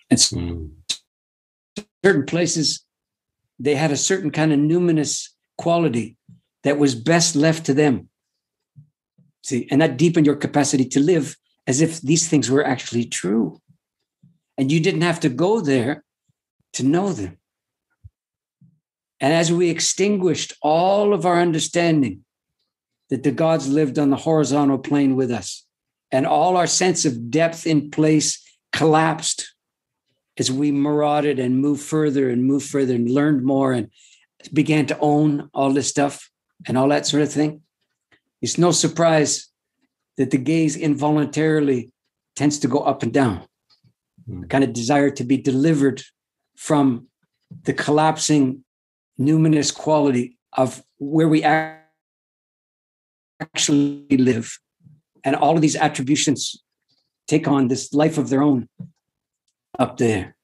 And certain places, they had a certain kind of numinous quality that was best left to them. See, and that deepened your capacity to live as if these things were actually true. And you didn't have to go there to know them. And as we extinguished all of our understanding that the gods lived on the horizontal plane with us, and all our sense of depth in place collapsed as we marauded and moved further and learned more and began to own all this stuff and all that sort of thing. It's no surprise that the gaze involuntarily tends to go up and down. A kind of desire to be delivered from the collapsing numinous quality of where we actually live. And all of these attributions take on this life of their own up there.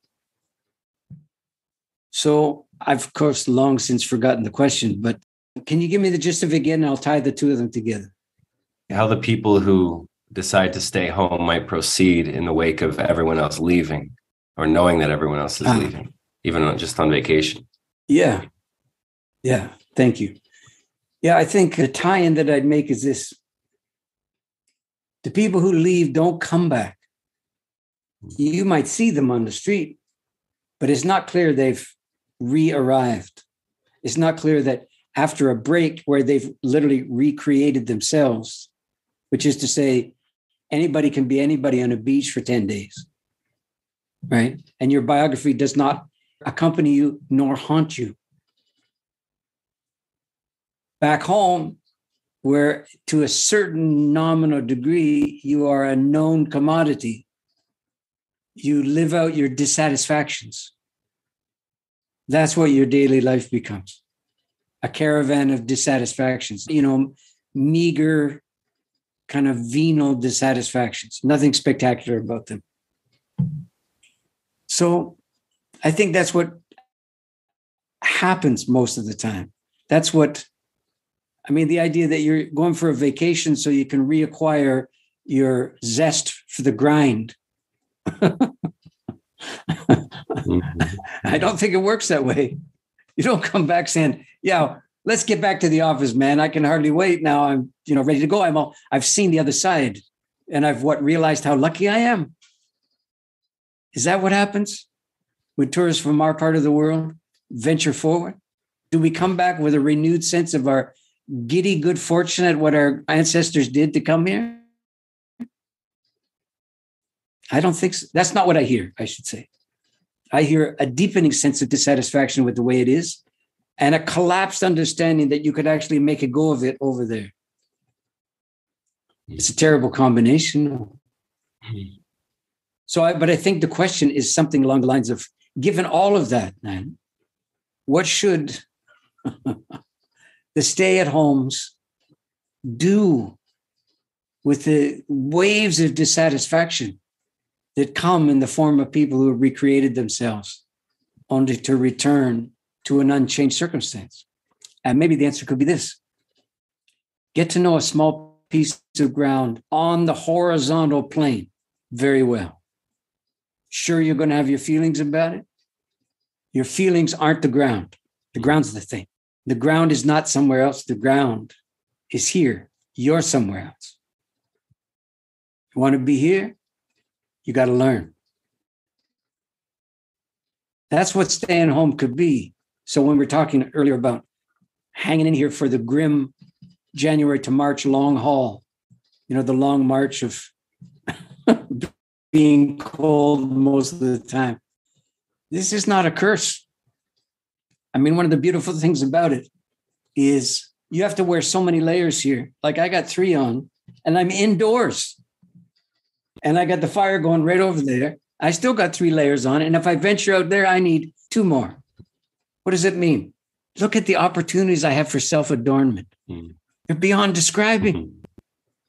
So I've, of course, long since forgotten the question, but can you give me the gist of it again? And I'll tie the two of them together.
How the people who decide to stay home might proceed in the wake of everyone else leaving, or knowing that everyone else is leaving, even just on vacation.
Yeah. Thank you. Yeah, I think the tie-in that I'd make is this. The people who leave don't come back. You might see them on the street, but it's not clear they've re-arrived. It's not clear that after a break where they've literally recreated themselves, which is to say, anybody can be anybody on a beach for 10 days, right? And your biography does not accompany you nor haunt you. Back home, where to a certain nominal degree, you are a known commodity, you live out your dissatisfactions. That's what your daily life becomes. A caravan of dissatisfactions, meager, kind of venal dissatisfactions, nothing spectacular about them. So I think that's what happens most of the time. That's what, the idea that you're going for a vacation so you can reacquire your zest for the grind. I don't think it works that way. You don't come back saying, yeah, let's get back to the office, man. I can hardly wait. Now I'm, ready to go. I've seen the other side, and I've realized how lucky I am. Is that what happens when tourists from our part of the world venture forward? Do we come back with a renewed sense of our giddy good fortune at what our ancestors did to come here? I don't think so. That's not what I hear, I should say. I hear a deepening sense of dissatisfaction with the way it is, and a collapsed understanding that you could actually make a go of it over there. It's a terrible combination. But I think the question is something along the lines of, given all of that, man, what should the stay-at-homes do with the waves of dissatisfaction that come in the form of people who have recreated themselves only to return to an unchanged circumstance? And maybe the answer could be this: get to know a small piece of ground on the horizontal plane very well. Sure, you're going to have your feelings about it. Your feelings aren't the ground. The ground's the thing. The ground is not somewhere else. The ground is here. You're somewhere else. You want to be here? You got to learn. That's what staying home could be. So when we're talking earlier about hanging in here for the grim January to March long haul, the long march of being cold most of the time, this is not a curse. I mean, one of the beautiful things about it is you have to wear so many layers here. Like I got 3 on, and I'm indoors. And I got the fire going right over there. I still got 3 layers on. And if I venture out there, I need 2 more. What does it mean? Look at the opportunities I have for self-adornment. They're beyond describing.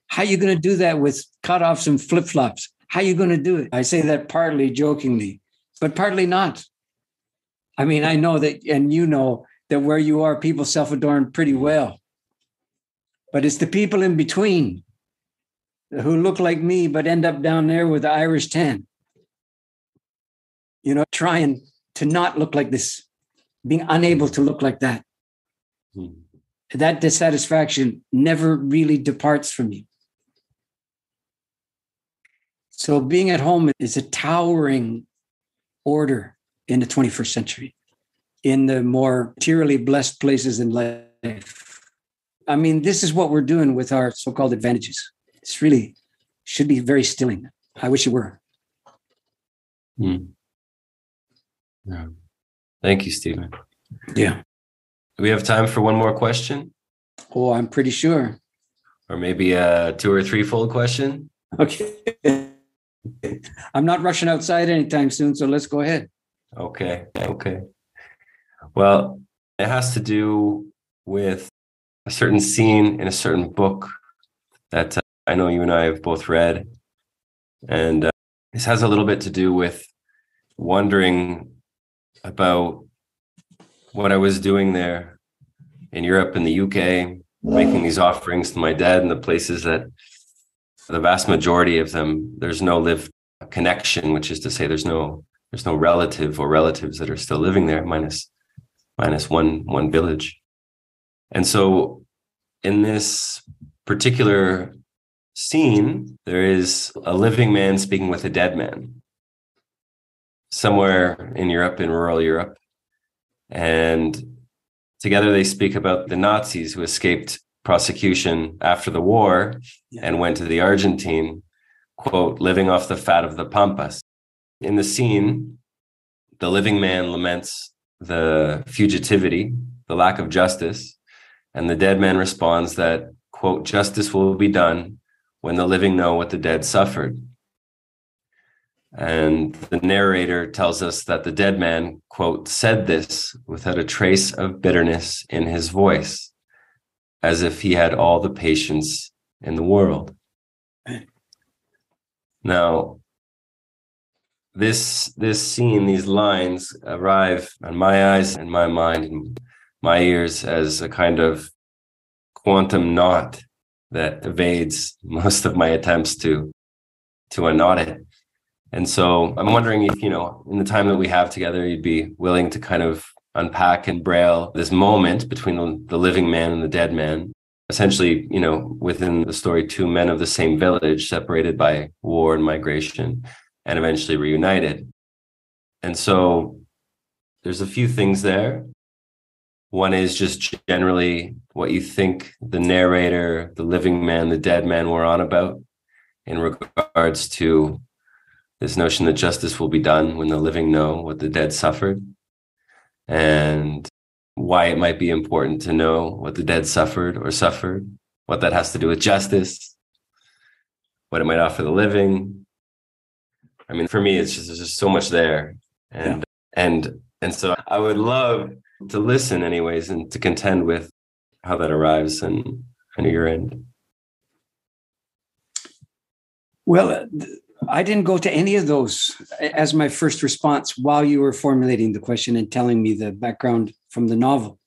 How are you going to do that with cutoffs and flip-flops? How are you going to do it? I say that partly jokingly, but partly not. I mean, I know that, and you know that where you are, people self-adorn pretty well. But it's the people in between who look like me, but end up down there with the Irish tan, trying to not look like this, being unable to look like that. That dissatisfaction never really departs from you. So being at home is a towering order in the 21st century, in the more materially blessed places in life. I mean, this is what we're doing with our so-called advantages. It's really should be very stilling. I wish it were.
Yeah. Thank you, Stephen.
Yeah.
Do we have time for one more question?
Oh, I'm pretty sure.
Or maybe a 2 or 3-fold question?
Okay. I'm not rushing outside anytime soon, so let's go ahead.
Okay. Well, it has to do with a certain scene in a certain book that I know you and I have both read. And this has a little bit to do with wondering about what I was doing there in Europe and the UK, making these offerings to my dad in the places that the vast majority of them, there's no lived connection, which is to say there's no relative or relatives that are still living there, minus one village. And so in this particular scene, there is a living man speaking with a dead man somewhere in Europe, in rural Europe. And together they speak about the Nazis who escaped prosecution after the war and went to the Argentine, quote, living off the fat of the pampas. In the scene, the living man laments the fugitivity, the lack of justice, and the dead man responds that, quote, justice will be done when the living know what the dead suffered. And the narrator tells us that the dead man, quote, said this without a trace of bitterness in his voice, as if he had all the patience in the world. Now, this scene, these lines arrive on my eyes and my mind and my ears as a kind of quantum knot that evades most of my attempts to unknot it. And so I'm wondering if, in the time that we have together, you'd be willing to kind of unpack and braille this moment between the living man and the dead man. Essentially, within the story, two men of the same village, separated by war and migration, and eventually reunited. And so there's a few things there. One is just generally what you think the narrator, the living man, the dead man were on about in regards to this notion that justice will be done when the living know what the dead suffered, and why it might be important to know what the dead suffered, what that has to do with justice, what it might offer the living. I mean, for me, there's just so much there. And so I would love to listen anyways, and to contend with how that arrives and your end.
Well, I didn't go to any of those as my first response while you were formulating the question and telling me the background from the novel.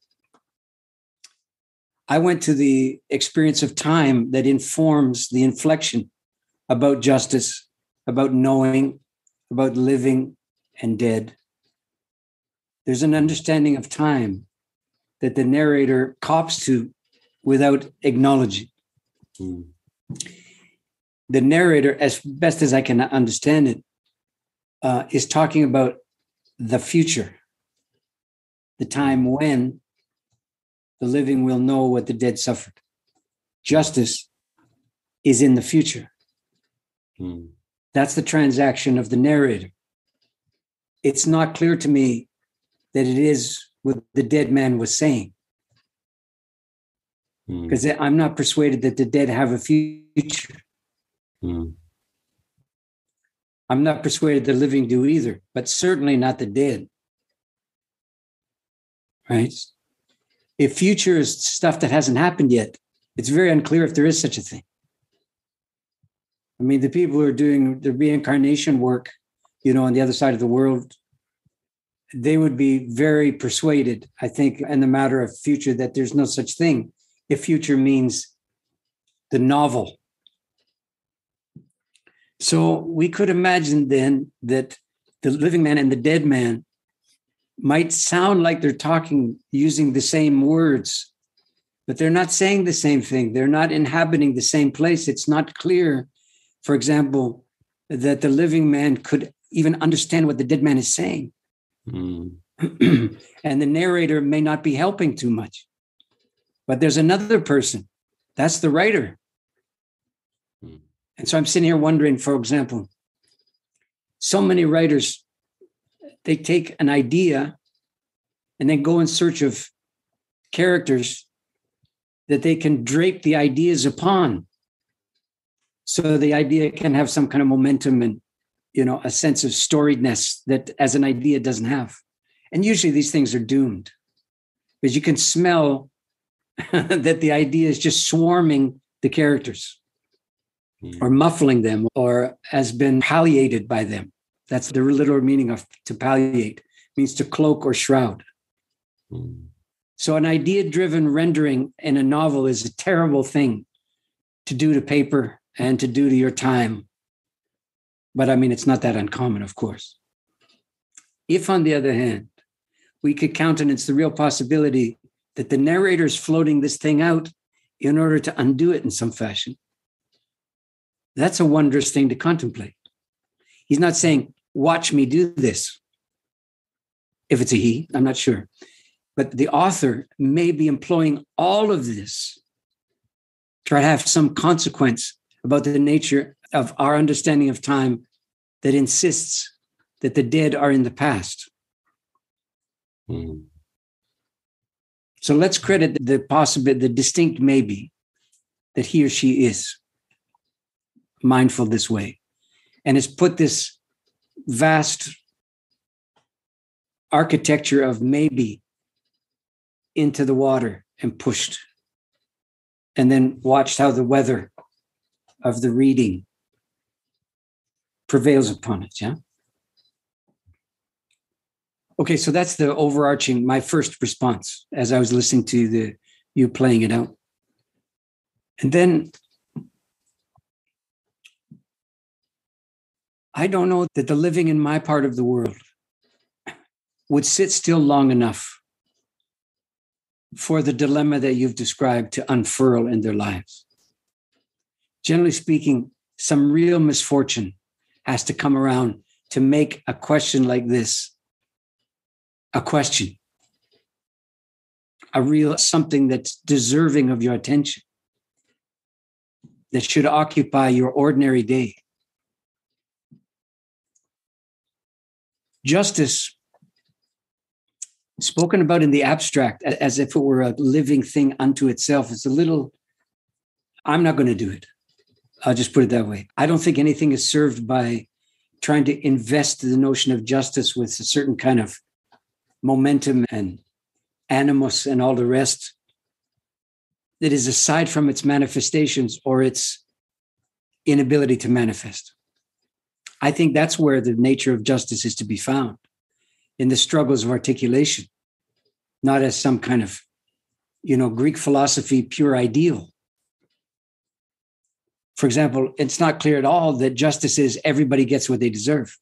I went to the experience of time that informs the inflection about justice, about knowing, about living and dead. There's an understanding of time that the narrator cops to without acknowledging.
Mm.
The narrator, as best as I can understand it, is talking about the future, the time when the living will know what the dead suffered. Justice is in the future.
Mm.
That's the transaction of the narrator. It's not clear to me that it is what the dead man was saying, because I'm not persuaded that the dead have a future.
Mm.
I'm not persuaded the living do either, but certainly not the dead. Right? If future is stuff that hasn't happened yet, it's very unclear if there is such a thing. I mean, the people who are doing the reincarnation work, on the other side of the world, they would be very persuaded, I think, in the matter of future, that there's no such thing if future means the novel. So we could imagine then that the living man and the dead man might sound like they're talking using the same words, but they're not saying the same thing. They're not inhabiting the same place. It's not clear, for example, that the living man could even understand what the dead man is saying.
Mm.
And the narrator may not be helping too much. But there's another person. That's the writer.
Mm.
And so I'm sitting here wondering, for example, so many writers, they take an idea and then go in search of characters that they can drape the ideas upon. So the idea can have some kind of momentum and, a sense of storiedness that as an idea doesn't have. And usually these things are doomed, because you can smell that the idea is just swarming the characters or muffling them, or has been palliated by them. That's the literal meaning of to palliate. It means to cloak or shroud.
Mm.
So an idea-driven rendering in a novel is a terrible thing to do to paper and to do to your time. But I mean, it's not that uncommon, of course. If, on the other hand, we could countenance the real possibility that the narrator is floating this thing out in order to undo it in some fashion, that's a wondrous thing to contemplate. He's not saying, watch me do this. If it's a he, I'm not sure. But the author may be employing all of this to try to have some consequence about the nature of our understanding of time that insists that the dead are in the past.
Mm.
So let's credit the distinct maybe that he or she is mindful this way and has put this vast architecture of maybe into the water and pushed, and then watched how the weather of the reading prevails upon it. Yeah. Okay, so that's the overarching, my first response as I was listening to you playing it out. And then I don't know that the living in my part of the world would sit still long enough for the dilemma that you've described to unfurl in their lives. Generally speaking, some real misfortune has to come around to make a question like this a question, a real something that's deserving of your attention, that should occupy your ordinary day. Justice, spoken about in the abstract as if it were a living thing unto itself, is a little, I'm not going to do it. I'll just put it that way. I don't think anything is served by trying to invest the notion of justice with a certain kind of momentum and animus and all the rest that is aside from its manifestations or its inability to manifest. I think that's where the nature of justice is to be found, in the struggles of articulation, not as some kind of, Greek philosophy, pure ideal. For example, it's not clear at all that justice is everybody gets what they deserve,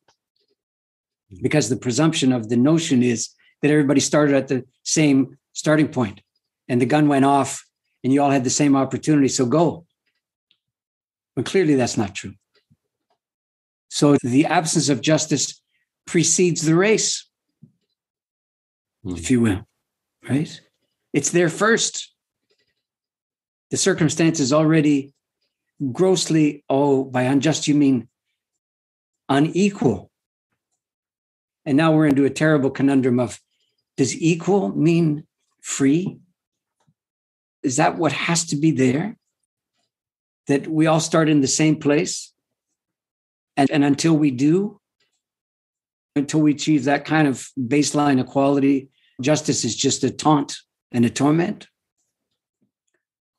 because the presumption of the notion is that everybody started at the same starting point and the gun went off and you all had the same opportunity, so go. But clearly that's not true. So the absence of justice precedes the race, if you will, right? It's there first. The circumstance is already grossly, by unjust you mean unequal. And now we're into a terrible conundrum of, does equal mean free? Is that what has to be there? That we all start in the same place? And until we do, until we achieve that kind of baseline equality, justice is just a taunt and a torment?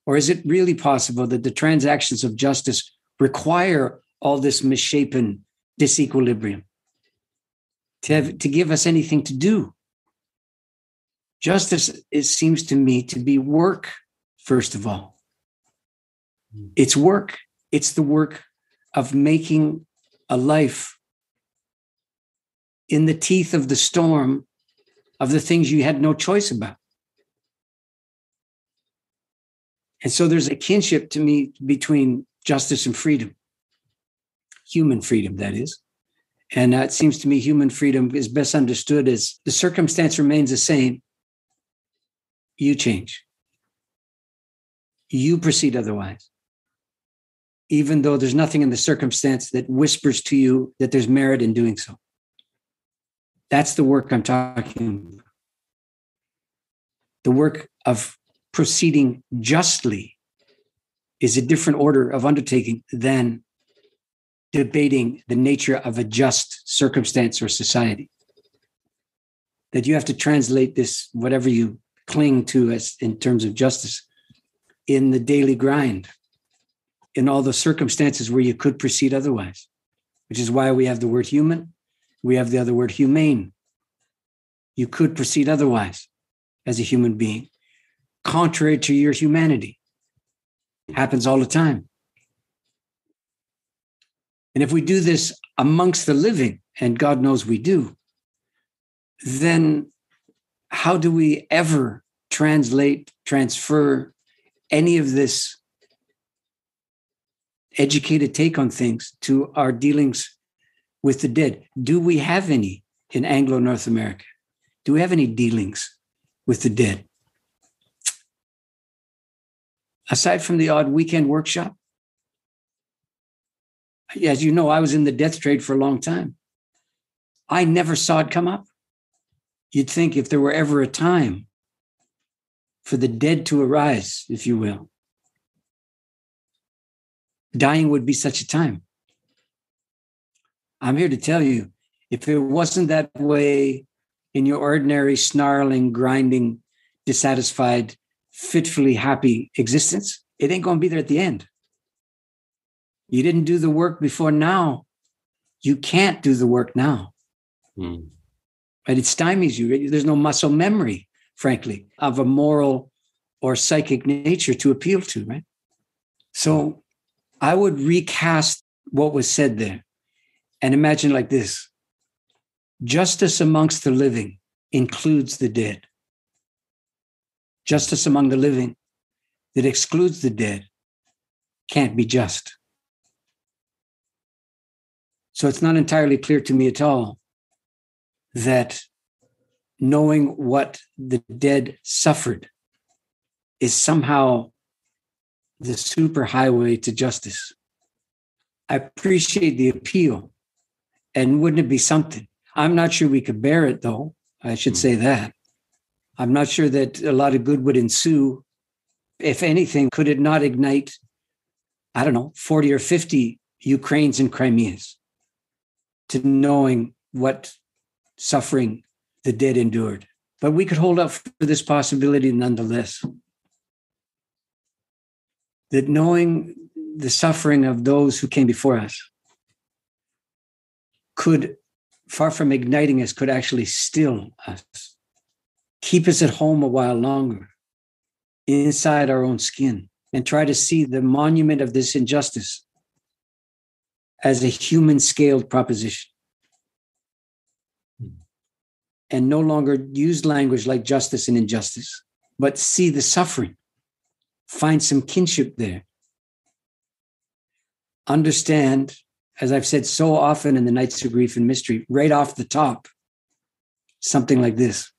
Or is it really possible that the transactions of justice require all this misshapen disequilibrium to give us anything to do? Justice, it seems to me, to be work, first of all. It's work. It's the work of making a life in the teeth of the storm of the things you had no choice about. And so there's a kinship to me between justice and freedom, human freedom, that is. And it seems to me human freedom is best understood as the circumstance remains the same. You change. You proceed otherwise, even though there's nothing in the circumstance that whispers to you that there's merit in doing so. That's the work I'm talking about. The work of proceeding justly is a different order of undertaking than debating the nature of a just circumstance or society. That you have to translate this, whatever you cling to as in terms of justice, in the daily grind, in all the circumstances where you could proceed otherwise, which is why we have the word human. We have the other word humane. You could proceed otherwise as a human being, contrary to your humanity. It happens all the time. And if we do this amongst the living, and God knows we do, then how do we ever translate, transfer any of this educated take on things to our dealings with the dead? Do we have any in Anglo-North America? Do we have any dealings with the dead? Aside from the odd weekend workshop, as you know, I was in the death trade for a long time. I never saw it come up. You'd think if there were ever a time for the dead to arise, if you will, dying would be such a time. I'm here to tell you, if it wasn't that way in your ordinary snarling, grinding, dissatisfied, fitfully happy existence, it ain't going to be there at the end. You didn't do the work before now. You can't do the work now. But it stymies you. There's no muscle memory, frankly, of a moral or psychic nature to appeal to, right? So I would recast what was said there. And imagine like this: justice amongst the living includes the dead. Justice among the living that excludes the dead can't be just. So it's not entirely clear to me at all that knowing what the dead suffered is somehow the superhighway to justice. I appreciate the appeal, and wouldn't it be something? I'm not sure we could bear it, though. I should say that. I'm not sure that a lot of good would ensue. If anything, could it not ignite, 40 or 50 Ukraines and Crimeas to knowing what suffering the dead endured? But we could hold up for this possibility nonetheless. That knowing the suffering of those who came before us could, far from igniting us, could actually still us, keep us at home a while longer, inside our own skin, and try to see the monument of this injustice as a human-scaled proposition. And no longer use language like justice and injustice, but see the suffering, find some kinship there. Understand, as I've said so often in the Nights of Grief and Mystery, right off the top, something like this.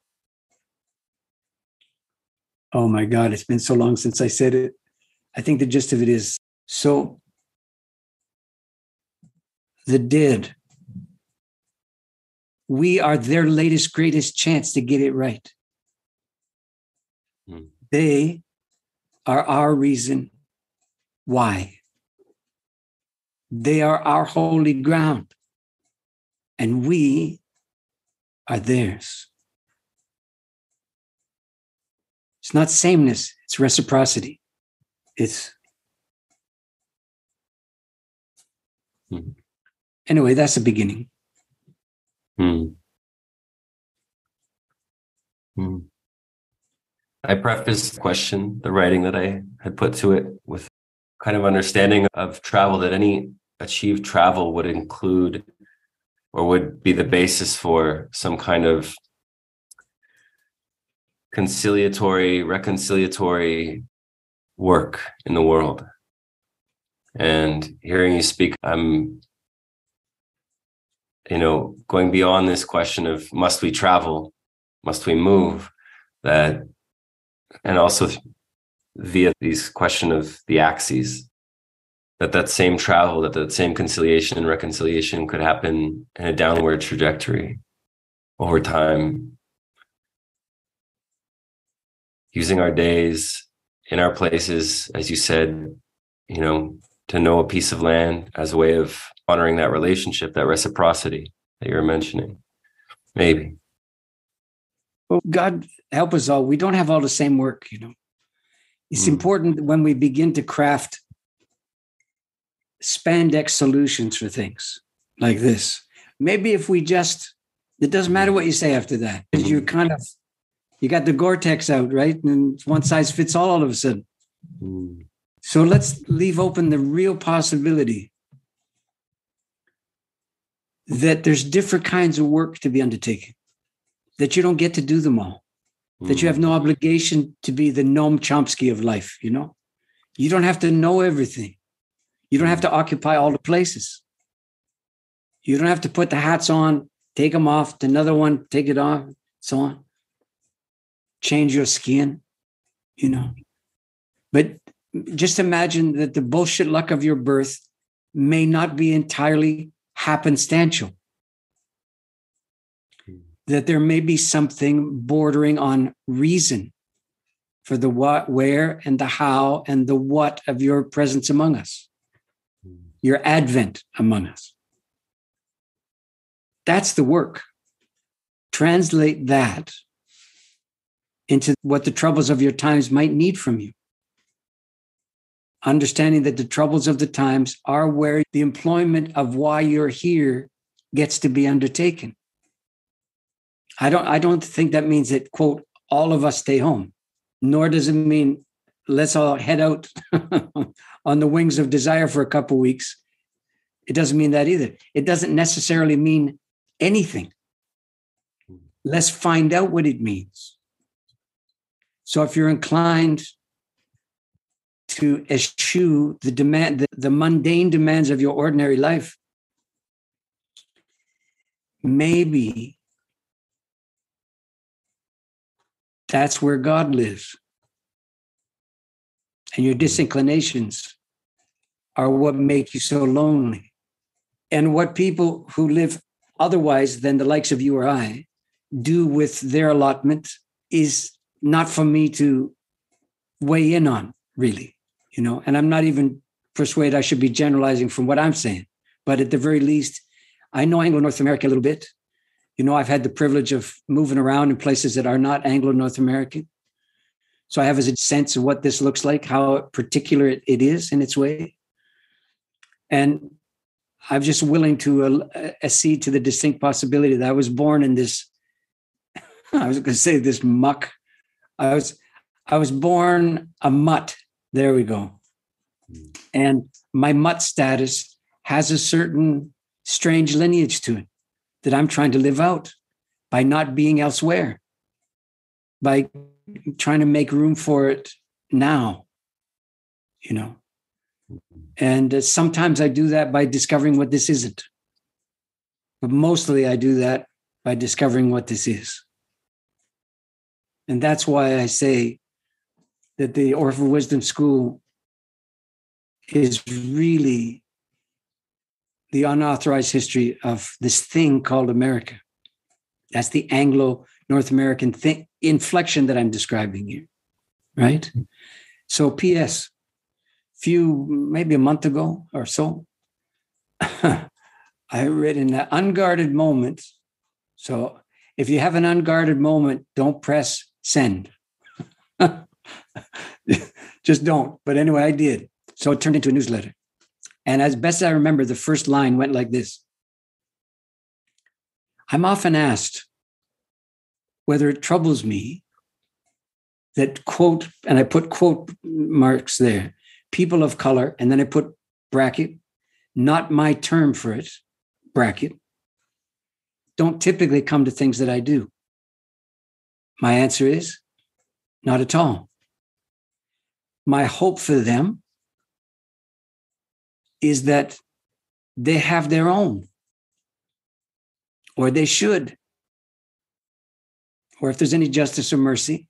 Oh my God, it's been so long since I said it. I think the gist of it is, so the dead, we are their latest, greatest chance to get it right. They are our reason why. They are our holy ground, and we are theirs. It's not sameness, it's reciprocity. Anyway, that's the beginning.
I prefaced the question, the writing that I had put to it, with kind of understanding of travel, that any achieved travel would include or would be the basis for some kind of reconciliatory work in the world. And hearing you speak, I'm, going beyond this question of must we travel, must we move, that, and also via these question of the axes, that same travel, that same conciliation and reconciliation could happen in a downward trajectory over time, using our days in our places, as you said, to know a piece of land as a way of honoring that relationship, that reciprocity that you're mentioning. Maybe.
Well, God help us all. We don't have all the same work, It's important when we begin to craft spandex solutions for things like this. Maybe if we it doesn't matter what you say after that. You got the Gore-Tex out, right? And one size fits all of a sudden. So let's leave open the real possibility that there's different kinds of work to be undertaken, that you don't get to do them all, that you have no obligation to be the Noam Chomsky of life, You don't have to know everything. You don't have to occupy all the places. You don't have to put the hats on, take them off, to another one, take it off, so on. Change your skin, But just imagine that the bullshit luck of your birth may not be entirely happenstantial. That there may be something bordering on reason for the what, where, and the how, and the what of your presence among us, your advent among us. That's the work. Translate that into what the troubles of your times might need from you. Understanding that the troubles of the times are where the employment of why you're here gets to be undertaken. I don't think that means that, quote, all of us stay home, nor does it mean let's all head out on the wings of desire for a couple of weeks It doesn't mean that either. It doesn't necessarily mean anything. Let's find out what it means. So if you're inclined to eschew the mundane demands of your ordinary life, maybe that's where God lives. And your disinclinations are what make you so lonely. And what people who live otherwise than the likes of you or I do with their allotment is not for me to weigh in on, really, and I'm not even persuaded I should be generalizing from what I'm saying. But at the very least, I know Anglo-North America a little bit. I've had the privilege of moving around in places that are not Anglo-North American. So I have a sense of what this looks like, how particular it is in its way. And I'm just willing to accede to the distinct possibility that I was born in this, I was going to say this muck. I was born a mutt. There we go. And my mutt status has a certain strange lineage to it that I'm trying to live out by not being elsewhere, by trying to make room for it now, And sometimes I do that by discovering what this isn't. But mostly I do that by discovering what this is. And that's why I say that the Orphan Wisdom School is really the unauthorized history of this thing called America. That's the Anglo-North American inflection that I'm describing here, right? So P.S., maybe a month ago or so, I read in an unguarded moment. So if you have an unguarded moment, don't press send. Just don't. But anyway, I did. So it turned into a newsletter. And as best I remember, the first line went like this. I'm often asked whether it troubles me that quote, and I put quote marks there, people of color, and then I put bracket, not my term for it, bracket, don't typically come to things that I do. My answer is, not at all. My hope for them is that they have their own, or they should, or if there's any justice or mercy,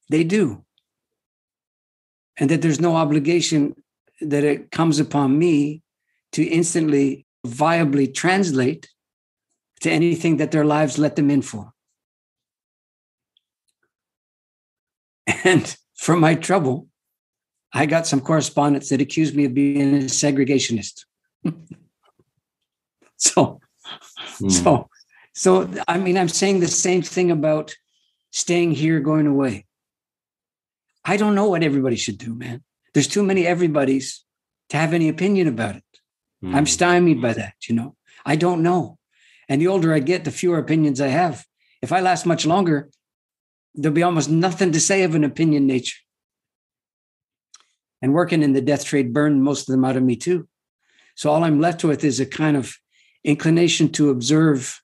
they do. And that there's no obligation that it comes upon me to instantly, viably translate to anything that their lives let them in for. And for my trouble, I got some correspondents that accused me of being a segregationist. So, I mean, I'm saying the same thing about staying here, going away. I don't know what everybody should do, man. There's too many everybody's to have any opinion about it. I'm stymied by that, I don't know. And the older I get, the fewer opinions I have. If I last much longer, there'll be almost nothing to say of an opinion nature. And working in the death trade burned most of them out of me too. So all I'm left with is a kind of inclination to observe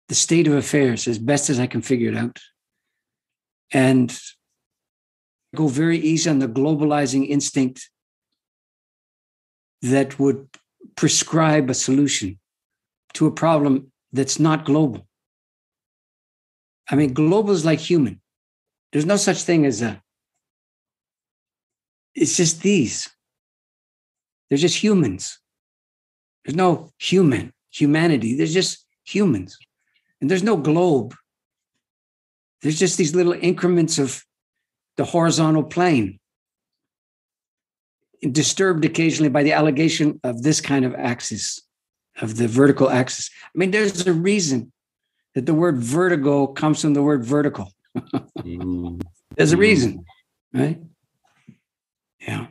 the state of affairs as best as I can figure it out. And go very easy on the globalizing instinct that would prescribe a solution to a problem that's not global. I mean, global is like human. There's no such thing as it's just these. They're just humans. There's no humanity. There's just humans. And there's no globe. There's just these little increments of the horizontal plane, disturbed occasionally by the allegation of this kind of axis, of the vertical axis. I mean, there's a reason that the word vertigo comes from the word vertical. There's a reason, right? Yeah.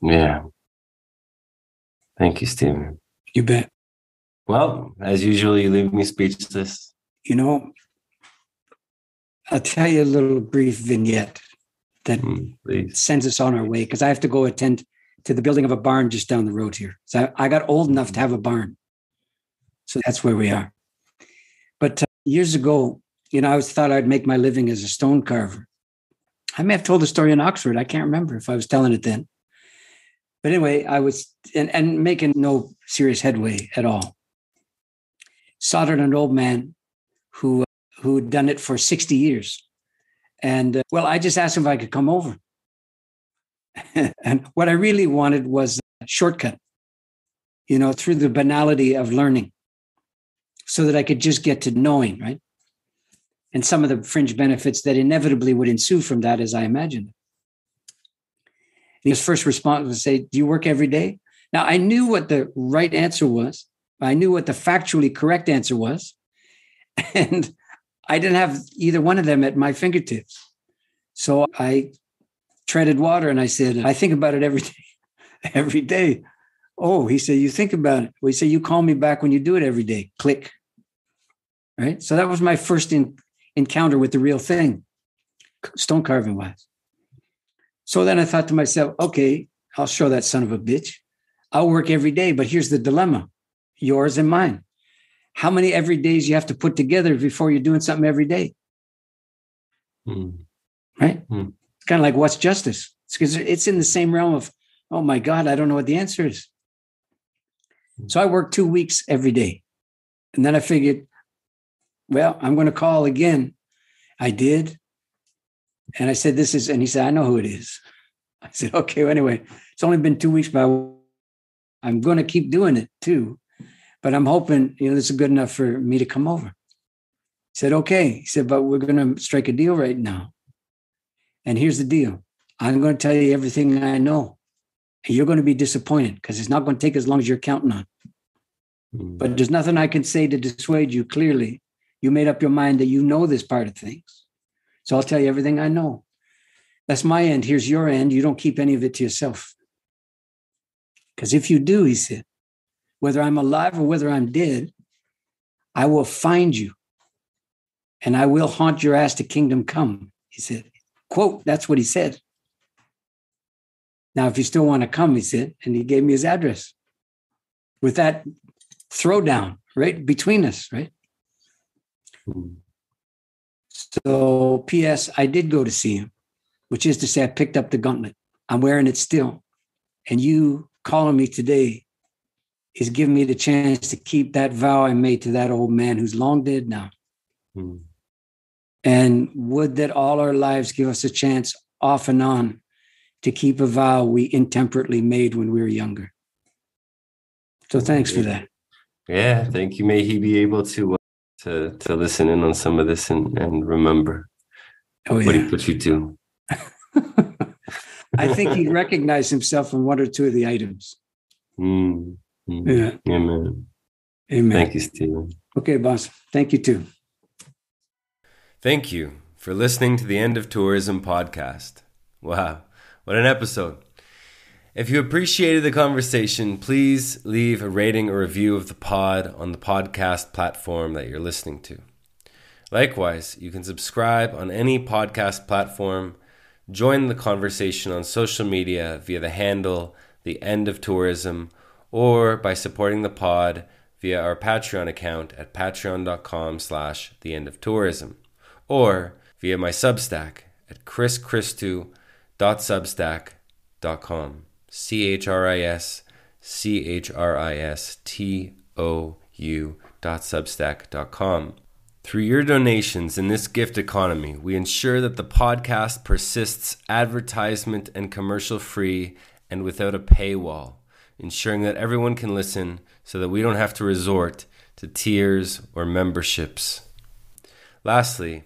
Yeah. Thank you, Stephen.
You bet.
Well, as usual, you leave me speechless.
I'll tell you a little brief vignette. that sends us on our way, because I have to go attend to the building of a barn just down the road here. So I got old enough to have a barn. So that's where we are. But years ago, I always thought I'd make my living as a stone carver. I may have told the story in Oxford. I can't remember if I was telling it then. But anyway, I was and making no serious headway at all. Soldered an old man who'd done it for 60 years. And I just asked him if I could come over. And what I really wanted was a shortcut, through the banality of learning, so that I could just get to knowing, right? And some of the fringe benefits that inevitably would ensue from that, as I imagined. And his first response was to say, "Do you work every day?" Now, I knew what the right answer was. I knew what the factually correct answer was. And I didn't have either one of them at my fingertips. So I treaded water and I said, "I think about it every day." Every day. Oh, he said, "You think about it." Well, he said, "You call me back when you do it every day." Click. Right? So that was my first encounter with the real thing, stone carving wise. So then I thought to myself, okay, I'll show that son of a bitch. I'll work every day, but here's the dilemma, yours and mine. How many every days you have to put together before you're doing something every day? Right? It's kind of like, what's justice? It's because it's in the same realm of, oh my God, I don't know what the answer is. So I worked 2 weeks every day. And then I figured, well, I'm going to call again. I did. And I said, and he said, "I know who it is." I said, okay, well, anyway, it's only been 2 weeks, but I'm going to keep doing it too. But I'm hoping, this is good enough for me to come over. He said, okay. He said, but we're going to strike a deal right now. And here's the deal. I'm going to tell you everything I know. And you're going to be disappointed because it's not going to take as long as you're counting on. But there's nothing I can say to dissuade you. Clearly, you made up your mind that you know this part of things. So I'll tell you everything I know. That's my end. Here's your end. You don't keep any of it to yourself. Because if you do, he said, whether I'm alive or whether I'm dead, I will find you and I will haunt your ass to kingdom come. He said, quote, that's what he said. Now, if you still want to come, he said, and he gave me his address with that throwdown right between us, right? So, P.S., I did go to see him, which is to say I picked up the gauntlet. I'm wearing it still. And you calling me today is giving me the chance to keep that vow I made to that old man who's long dead now. And would that all our lives give us a chance off and on to keep a vow we intemperately made when we were younger. So thanks for that.
Yeah, thank you. May he be able to listen in on some of this and remember what he put you to.
I think he recognized himself in one or two of the items.
Yeah. Amen. Thank you, Stephen.
Okay, boss. Thank you too.
Thank you for listening to the End of Tourism podcast. Wow, what an episode. If you appreciated the conversation, please leave a rating or review of the pod on the podcast platform that you're listening to. Likewise, you can subscribe on any podcast platform, join the conversation on social media via the handle The End of Tourism, or by supporting the pod via our Patreon account at patreon.com/theendofTourism, or via my Substack at chrischristou.substack.com. chrischristou.substack.com. Through your donations in this gift economy, we ensure that the podcast persists advertisement and commercial free and without a paywall, ensuring that everyone can listen so that we don't have to resort to tiers or memberships. Lastly,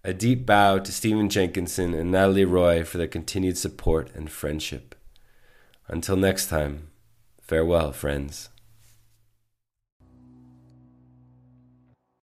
a deep bow to Stephen Jenkinson and Natalie Roy for their continued support and friendship. Until next time, farewell, friends.